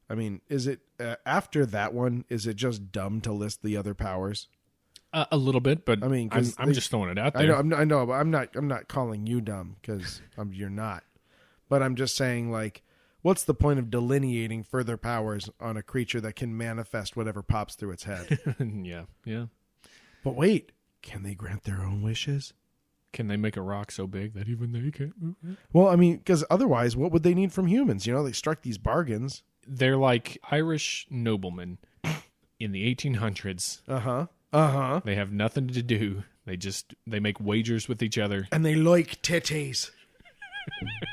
I mean, is it after that one? Is it just dumb to list the other powers? A little bit, but I mean, I'm just throwing it out there. I know, but I'm not calling you dumb because you're not. But I'm just saying, like, what's the point of delineating further powers on a creature that can manifest whatever pops through its head? Yeah. But wait, can they grant their own wishes? Can they make a rock so big that even they can't move it? Well, I mean, because otherwise, what would they need from humans? They struck these bargains. They're like Irish noblemen in the 1800s. They have nothing to do. They make wagers with each other. And they like titties.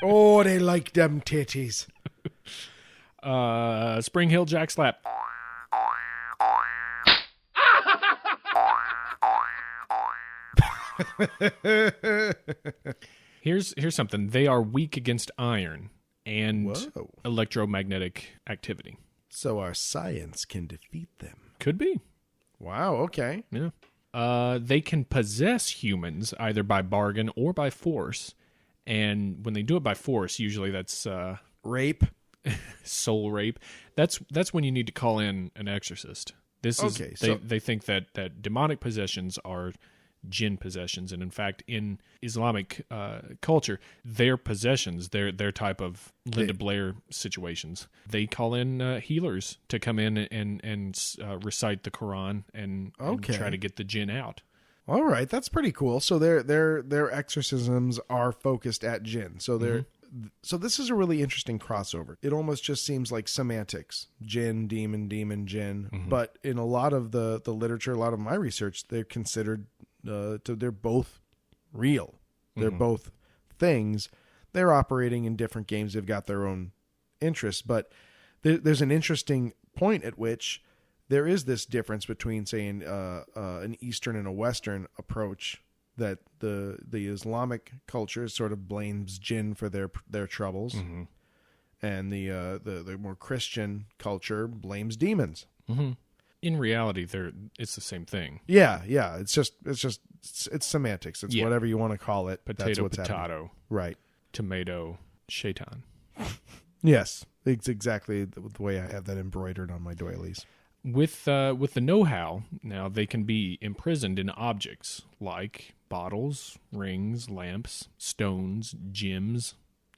Oh, they like them titties. Spring Hill Jack Slap. Here's something. They are weak against iron and electromagnetic activity. So our science can defeat them. Could be. Wow, okay. Yeah. They can possess humans either by bargain or by force. And when they do it by force, usually that's rape, soul rape. That's when you need to call in an exorcist. This is Okay, so they think that demonic possessions are jinn possessions, and in fact, in Islamic culture, their possessions, their type of Linda Blair situations, they call in healers to come in and recite the Quran and try to get the jinn out. all right, that's pretty cool. So their exorcisms are focused at jinn. So they're so this is a really interesting crossover. It almost just seems like semantics: jinn, demon, demon, jinn. But in a lot of the literature, a lot of my research, they're considered they're both real. They're both things. They're operating in different games. They've got their own interests, but there's an interesting point at which there is this difference between, say, an Eastern and a Western approach, that the Islamic culture sort of blames jinn for their troubles, and the more Christian culture blames demons. In reality, it's the same thing. Yeah. It's semantics. It's whatever you want to call it. Potato, potato. Right. Tomato, shaitan. Yes, it's exactly the way I have that embroidered on my doilies. With the know-how, now they can be imprisoned in objects like bottles, rings, lamps, stones, gems,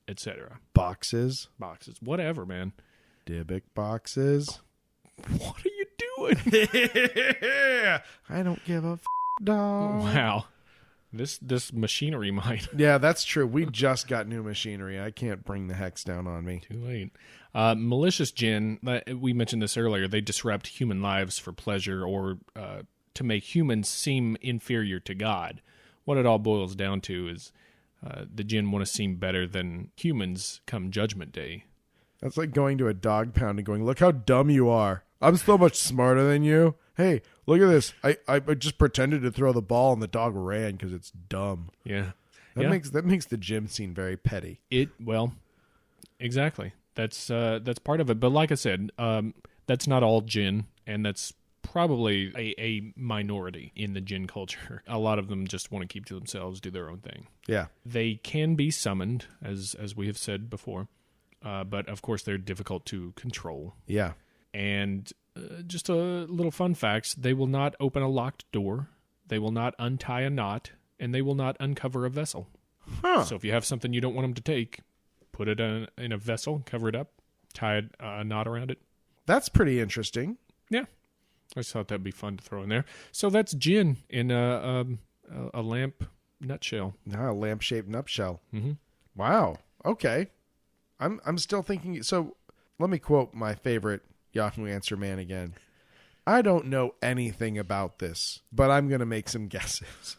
etc. Boxes, whatever, man. Dybbuk boxes. What are you doing? I don't give a dog. Wow. This machinery might. Yeah, that's true. We just got new machinery. I can't bring the hex down on me. Too late. Malicious jinn, we mentioned this earlier, they disrupt human lives for pleasure or to make humans seem inferior to God. What it all boils down to is the jinn want to seem better than humans come Judgment Day. That's like going to a dog pound and going, look how dumb you are. I'm so much smarter than you. Hey, look at this. I just pretended to throw the ball and the dog ran because it's dumb. Yeah. That makes the gym scene very petty. Well, exactly. That's part of it. But like I said, that's not all jinn, and that's probably a minority in the jinn culture. A lot of them just want to keep to themselves, do their own thing. Yeah. They can be summoned, as we have said before, but of course they're difficult to control. Yeah. And just a little fun facts, they will not open a locked door, they will not untie a knot, and they will not uncover a vessel. Huh. So if you have something you don't want them to take, put it in a vessel, cover it up, tie a knot around it. That's pretty interesting. Yeah. I just thought that'd be fun to throw in there. So that's jinn in a lamp nutshell. A lamp-shaped nutshell. Mm-hmm. Wow. Okay. I'm still thinking. So let me quote my favorite Yahoo Answer man again. I don't know anything about this, but I'm going to make some guesses.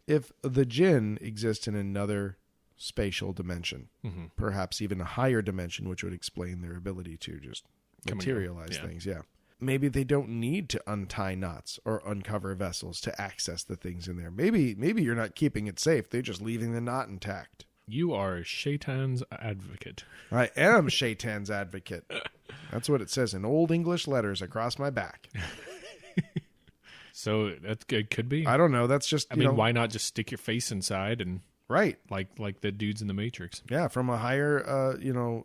If the jinn exist in another spatial dimension, perhaps even a higher dimension, which would explain their ability to just materialize things. Yeah. Maybe they don't need to untie knots or uncover vessels to access the things in there. Maybe you're not keeping it safe. They're just leaving the knot intact. You are Shaitan's advocate. I am Shaitan's advocate. That's what it says in old English letters across my back. So that's good. Could be. I don't know. That's just. I mean, why not just stick your face inside and right, like the dudes in the Matrix? Yeah, from a higher,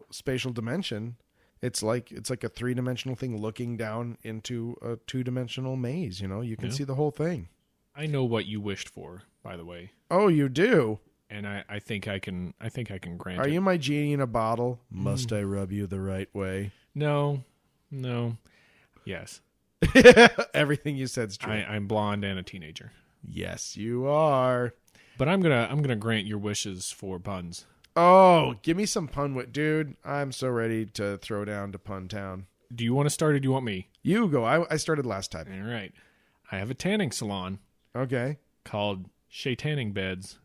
spatial dimension, it's like a 3-dimensional thing looking down into a 2-dimensional maze. You can see the whole thing. I know what you wished for, by the way. Oh, you do. And I think I can grant it. Are you my genie in a bottle? Must I rub you the right way? No. Yes. Everything you said's true. I'm blonde and a teenager. Yes, you are. But I'm gonna grant your wishes for puns. Oh, give me some pun dude. I'm so ready to throw down to Pun Town. Do you want to start or do you want me? You go. I started last time. All right. I have a tanning salon. Okay. Called Shea Tanning Beds.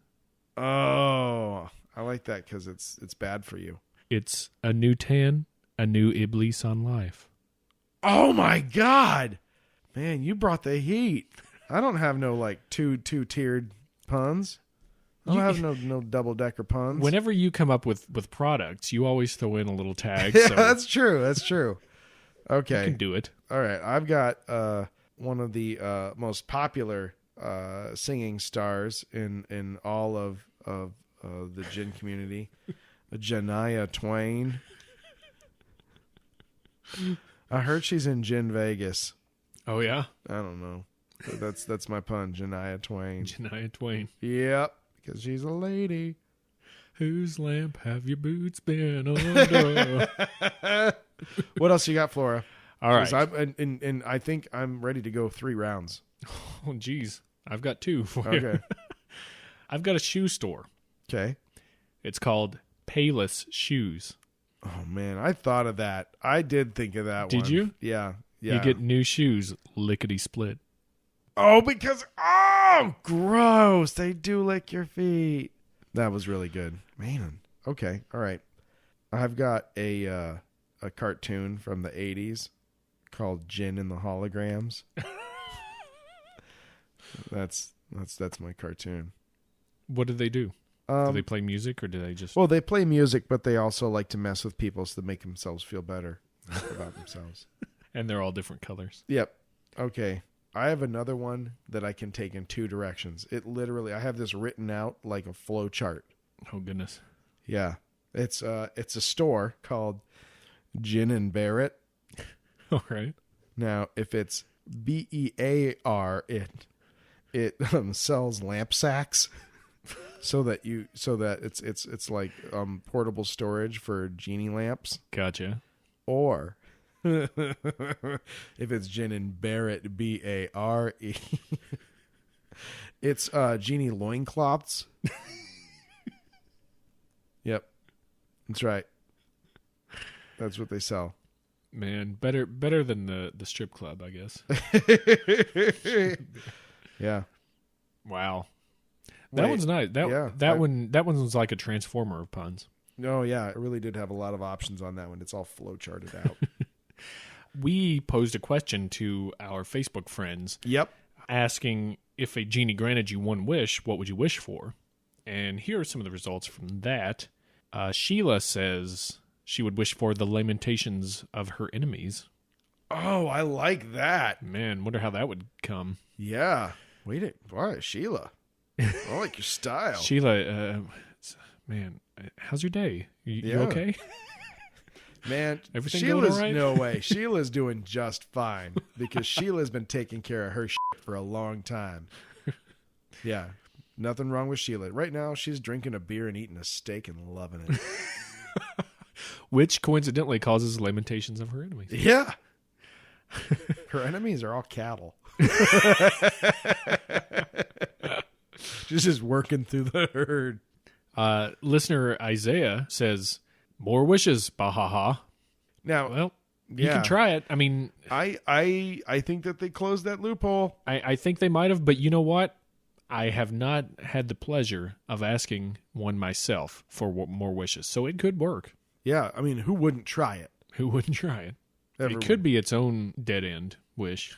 Oh, I like that because it's bad for you. It's a new tan, a new Iblis on life. Oh my God, man! You brought the heat. I don't have no two-tiered puns. I don't have no double-decker puns. Whenever you come up with products, you always throw in a little tag. Yeah, so that's true. Okay, you can do it. All right, I've got one of the most popular singing stars in all of the Djinn community, Janaya Twain. I heard she's in Djinn Vegas. Oh, yeah? I don't know. That's my pun, Jania Twain. Jania Twain. Yep, because she's a lady. Whose lamp have your boots been under? What else you got, Flora? All right. And I think I'm ready to go 3 rounds. Oh, geez. I've got 2 for you. Okay. I've got a shoe store. Okay. It's called Payless Shoes. Oh, man. I thought of that. I did think of that one. Did you? Yeah. You get new shoes, lickety-split. Oh, gross. They do lick your feet. That was really good. Man. Okay. All right. I've got a cartoon from the 80s called Djinn and the Holograms. That's my cartoon. What do they do? Do they play music or do they just... Well, they play music, but they also like to mess with people so to make themselves feel better about themselves. And they're all different colors. Yep. Okay. I have another one that I can take in 2 directions. I have this written out like a flow chart. Oh, goodness. Yeah. It's a store called Gin and Barrett. All right. Now, if it's BEAR, it sells lamp sacks so that it's like portable storage for genie lamps. Gotcha. Or if it's Gin and Barrett, BARE, it's genie loincloths. Yep. That's right. That's what they sell. Man, better than the strip club, I guess. Yeah. Wow. That one's nice. That one was like a transformer of puns. No, yeah, it really did have a lot of options on that one. It's all flow charted out. We posed a question to our Facebook friends. Yep. Asking if a genie granted you one wish, what would you wish for? And here are some of the results from that. Sheila says she would wish for the lamentations of her enemies. Oh, I like that. Man, wonder how that would come. Yeah. Why, Sheila? I like your style. Sheila, man, how's your day? You okay? Man, everything Sheila's going all right? No way. Sheila's doing just fine because Sheila's been taking care of her shit for a long time. Yeah, nothing wrong with Sheila. Right now, she's drinking a beer and eating a steak and loving it. Which coincidentally causes lamentations of her enemies. Yeah. Her enemies are all cattle. She's just working through the herd. Listener Isaiah says, more wishes, bahaha. Now, well, you can try it. I mean, I think that they closed that loophole. I think they might have, but you know what? I have not had the pleasure of asking one myself for more wishes, so it could work. Yeah, I mean, who wouldn't try it? Who wouldn't try it? Everyone. It could be its own dead end wish.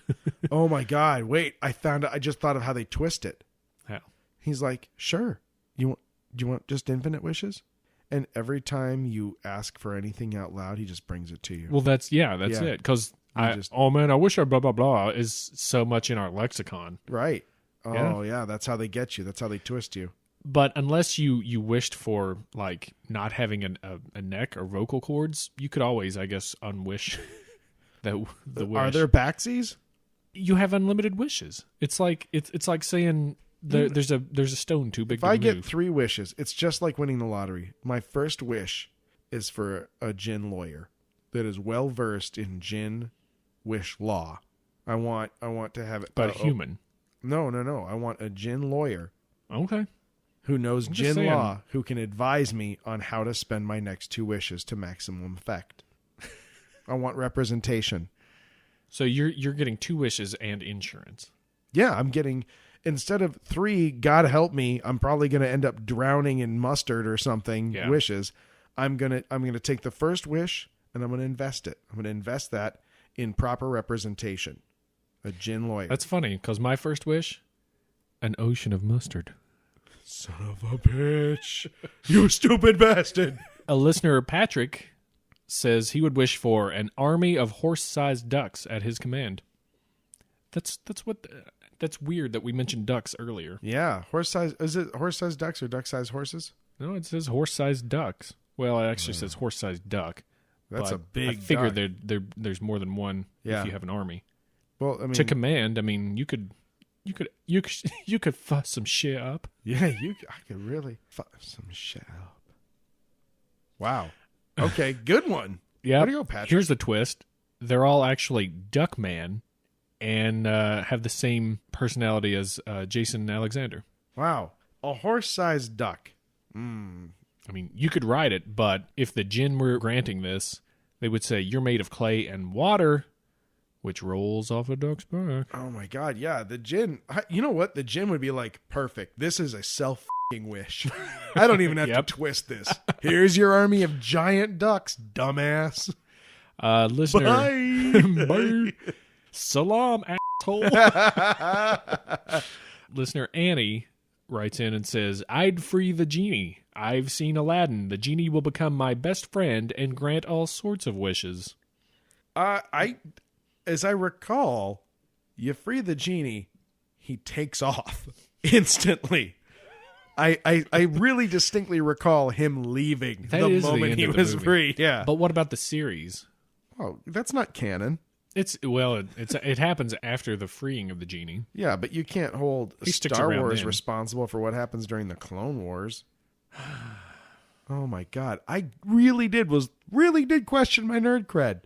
Oh my God! Wait, I just thought of how they twist it. How? He's like, sure. Do you want just infinite wishes? And every time you ask for anything out loud, he just brings it to you. Well, that's it. Because oh man, I wish I blah blah blah is so much in our lexicon. Right. Oh yeah, that's how they get you. That's how they twist you. But unless you wished for like not having a neck or vocal cords, you could always, I guess, unwish the wish. Are there backsies? You have unlimited wishes. It's like saying there's a stone too big. If I get 3 wishes, it's just like winning the lottery. My first wish is for a Djinn lawyer that is well versed in Djinn wish law. I want to have it, but human. No. I want a Djinn lawyer. Okay. Who knows Djinn law, who can advise me on how to spend my next 2 wishes to maximum effect. I want representation. So you're getting 2 wishes and insurance. Yeah, I'm getting, instead of 3, God help me, I'm probably going to end up drowning in mustard or something, wishes. I'm going to take the first wish and I'm going to invest it. I'm going to invest that in proper representation. A Djinn lawyer. That's funny because my first wish, an ocean of mustard. Son of a bitch. You stupid bastard. A listener, Patrick, says he would wish for an army of horse-sized ducks at his command. That's weird that we mentioned ducks earlier. Yeah. Is it horse-sized ducks or duck-sized horses? No, it says horse-sized ducks. Well, it actually says horse-sized duck. That's a big I figure duck. there's more than one if you have an army. Well, I mean, to command. I mean, you could fuss some shit up. Yeah, I could really fuss some shit up. Wow. Okay, good one. Yeah. Way to go, Patrick. Here's the twist: they're all actually Duckman, and have the same personality as Jason Alexander. Wow, a horse-sized duck. I mean, you could ride it, but if the Djinn were granting this, they would say you're made of clay and water, which rolls off a duck's back. Oh my God, yeah, the Djinn. You know what? The Djinn would be like, perfect. This is a self-wish. I don't even have to twist this. Here's your army of giant ducks, dumbass. Listener, Bye. Salam, asshole. Listener Annie writes in and says, I'd free the genie. I've seen Aladdin. The genie will become my best friend and grant all sorts of wishes. As I recall, you free the genie, he takes off instantly. I really distinctly recall him leaving the moment he was free. Yeah. But what about the series? Oh, that's not canon. It happens after the freeing of the genie. Yeah, but you can't hold Star Wars responsible for what happens during the Clone Wars. Oh my God, I really did question my nerd cred.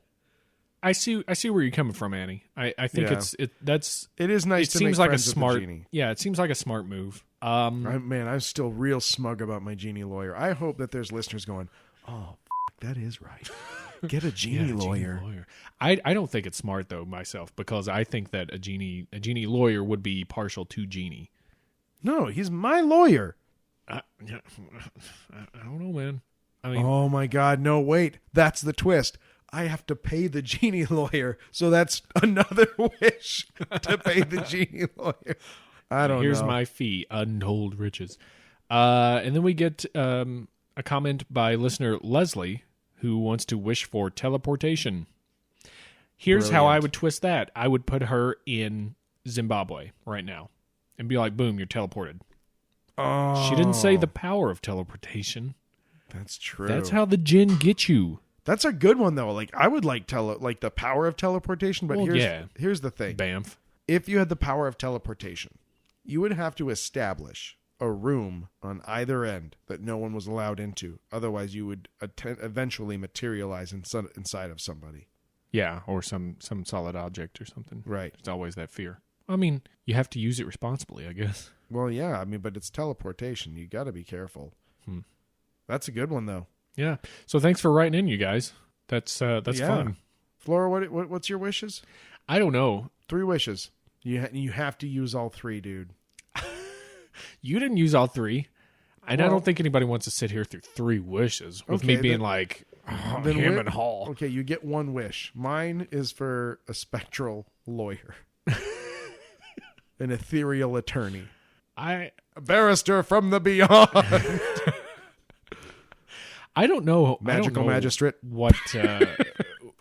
I see where you're coming from, Annie. I think it is nice. It seems like a smart. Yeah, it seems like a smart move. I'm still real smug about my genie lawyer. I hope that there's listeners going, "Oh, that is right. Get a genie lawyer." Genie lawyer. I don't think it's smart though myself, because I think that a genie lawyer would be partial to Genie. No, he's my lawyer. I don't know, man. I mean, oh my God, no, wait, that's the twist. I have to pay the genie lawyer, so that's another wish to pay the genie lawyer. I don't know. Here's my fee, untold riches. And then we get a comment by listener Leslie, who wants to wish for teleportation. Here's how I would twist that. I would put her in Zimbabwe right now and be like, boom, you're teleported. Oh. She didn't say the power of teleportation. That's true. That's how the Djinn get you. That's a good one, though. Like, I would like the power of teleportation, but here's the thing. Bamf. If you had the power of teleportation, you would have to establish a room on either end that no one was allowed into. Otherwise, you would eventually materialize inside of somebody. Yeah, or some solid object or something. Right. There's always that fear. I mean, you have to use it responsibly, I guess. Well, yeah. I mean, but it's teleportation. You got to be careful. That's a good one, though. Yeah. So thanks for writing in, you guys. That's fun. Flora, what's your wishes? I don't know. 3 wishes. You have to use all 3, dude. You didn't use all 3. And I don't think anybody wants to sit here through 3 wishes with me being like, him and Hall. Okay, you get 1 wish. Mine is for a spectral lawyer. An ethereal attorney. A barrister from the beyond. I don't know. Magical magistrate. What?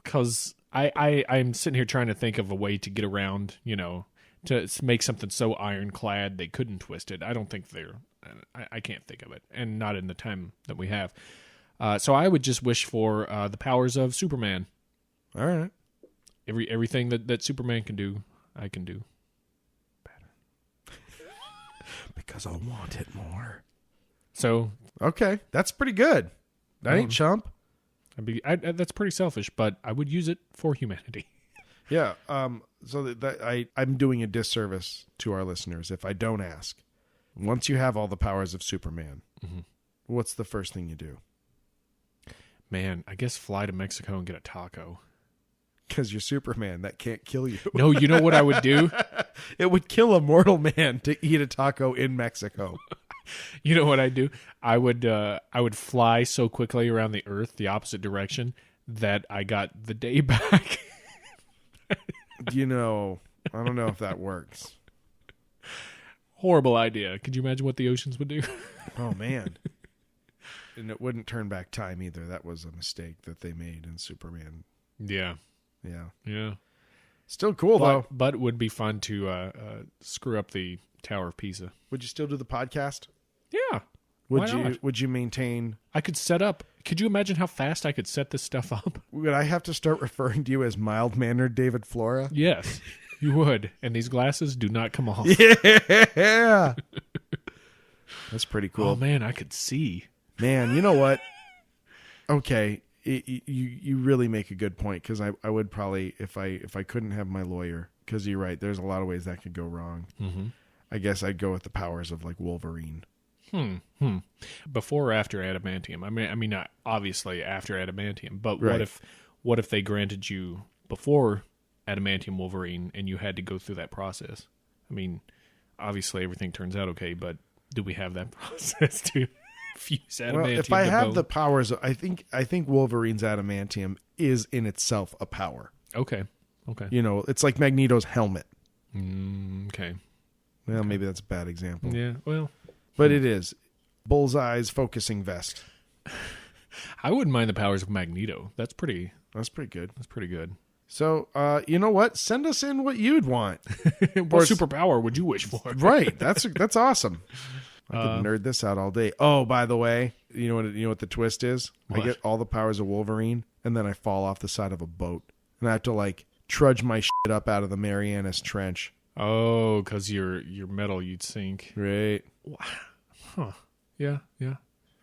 Because I'm sitting here trying to think of a way to get around, to make something so ironclad they couldn't twist it. I don't think I can't think of it, and not in the time that we have. So I would just wish for the powers of Superman. All right. Everything that Superman can do, I can do better. Because I want it more. So okay, that's pretty good. That ain't chump. That's pretty selfish, but I would use it for humanity. Yeah. So I'm doing a disservice to our listeners if I don't ask. Once you have all the powers of Superman, what's the first thing you do? Man, I guess fly to Mexico and get a taco. Because you're Superman. That can't kill you. No, you know what I would do? It would kill a mortal man to eat a taco in Mexico. You know what I'd do? I would fly so quickly around the earth, the opposite direction, that I got the day back. I don't know if that works. Horrible idea. Could you imagine what the oceans would do? Oh, man. And it wouldn't turn back time either. That was a mistake that they made in Superman. Yeah. Yeah. Still cool, though. But it would be fun to screw up the Tower of Pisa. Would you still do the podcast? Yeah. Would you maintain? I could set up. Could you imagine how fast I could set this stuff up? Would I have to start referring to you as mild-mannered David Flora? Yes. You would. And these glasses do not come off. Yeah. That's pretty cool. Oh, man, I could see. Man, you know what? Okay, you really make a good point, because I would probably, if I couldn't have my lawyer, because you're right, there's a lot of ways that could go wrong. Mm-hmm. I guess I'd go with the powers of like Wolverine. Before or after adamantium? I mean, not obviously after adamantium, but Right. what if they granted you before adamantium Wolverine and you had to go through that process? I mean, obviously everything turns out okay, but do we have that process to fuse adamantium? Well, if I to have bone? the powers, I think Wolverine's adamantium is in itself a power. Okay. You know, it's like Magneto's helmet. Okay. Well, maybe that's a bad example. Yeah. Well, But it is. Bullseye's focusing vest. I wouldn't mind the powers of Magneto. That's pretty good. That's pretty good. So, you know what? Send us in what you'd want. What superpower would you wish for? Right. That's awesome. I could nerd this out all day. Oh, by the way, you know what the twist is? What? I get all the powers of Wolverine, and then I fall off the side of a boat, and I have to like trudge my shit up out of the Marianas Trench. Oh, because you're metal, you'd sink. Right. Huh. Yeah.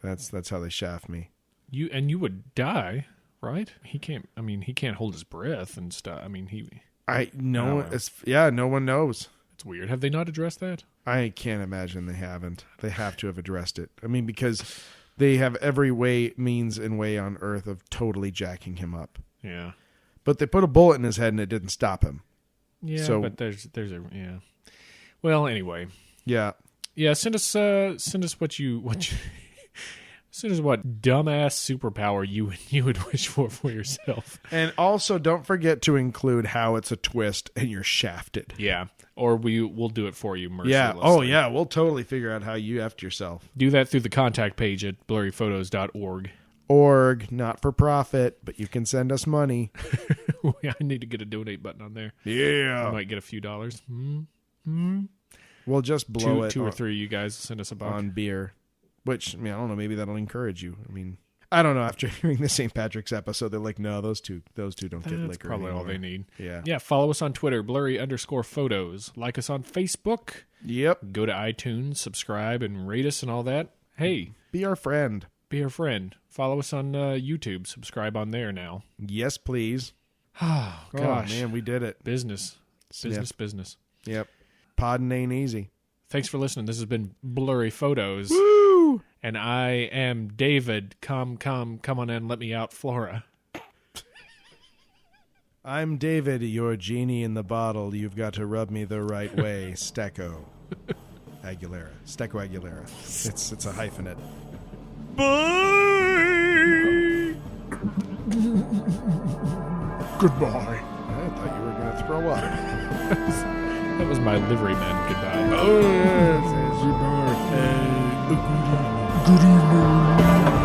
That's how they shaft me. You would die, right? He can't hold his breath and stuff. I mean, No one knows. it's weird. Have they not addressed that? I can't imagine they haven't. They have to have addressed it. I mean, because they have every means and way on earth of totally jacking him up. Yeah. But they put a bullet in his head and it didn't stop him. Yeah, So- but there's a yeah. Well, anyway. Yeah. Yeah, send us what dumbass superpower you would wish for yourself. And also don't forget to include how it's a twist and you're shafted. Yeah. Or we'll do it for you mercilessly. Yeah. Oh, yeah. We'll totally figure out how you effed yourself. Do that through the contact page at blurryphotos.org. Org, not for profit, but you can send us money. I need to get a donate button on there. Yeah. I might get a few dollars. We'll just blow Two or three of you guys send us a buck. on beer. Which, I mean, I don't know, maybe that'll encourage you. I mean, I don't know. After hearing the St. Patrick's episode, they're like, no, those two don't get That's liquor probably anymore. all they need. Yeah. Yeah, follow us on Twitter, blurry_photos. Like us on Facebook. Yep. Go to iTunes, subscribe, and rate us and all that. Hey, Be our friend. be our friend. Follow us on YouTube. Subscribe on there now. Yes, please. Oh, gosh. Oh, man, we did it. Business. Yep. Business. Yep. Podding ain't easy. Thanks for listening. This has been Blurry Photos. Woo! And I am David. Come on in. Let me out, Flora. I'm David, your genie in the bottle. You've got to rub me the right way. Stecco Aguilera. It's a hyphenate. Bye. Goodbye. I thought you were going to throw up. That was my liveryman goodbye. Oh, yes. Good evening.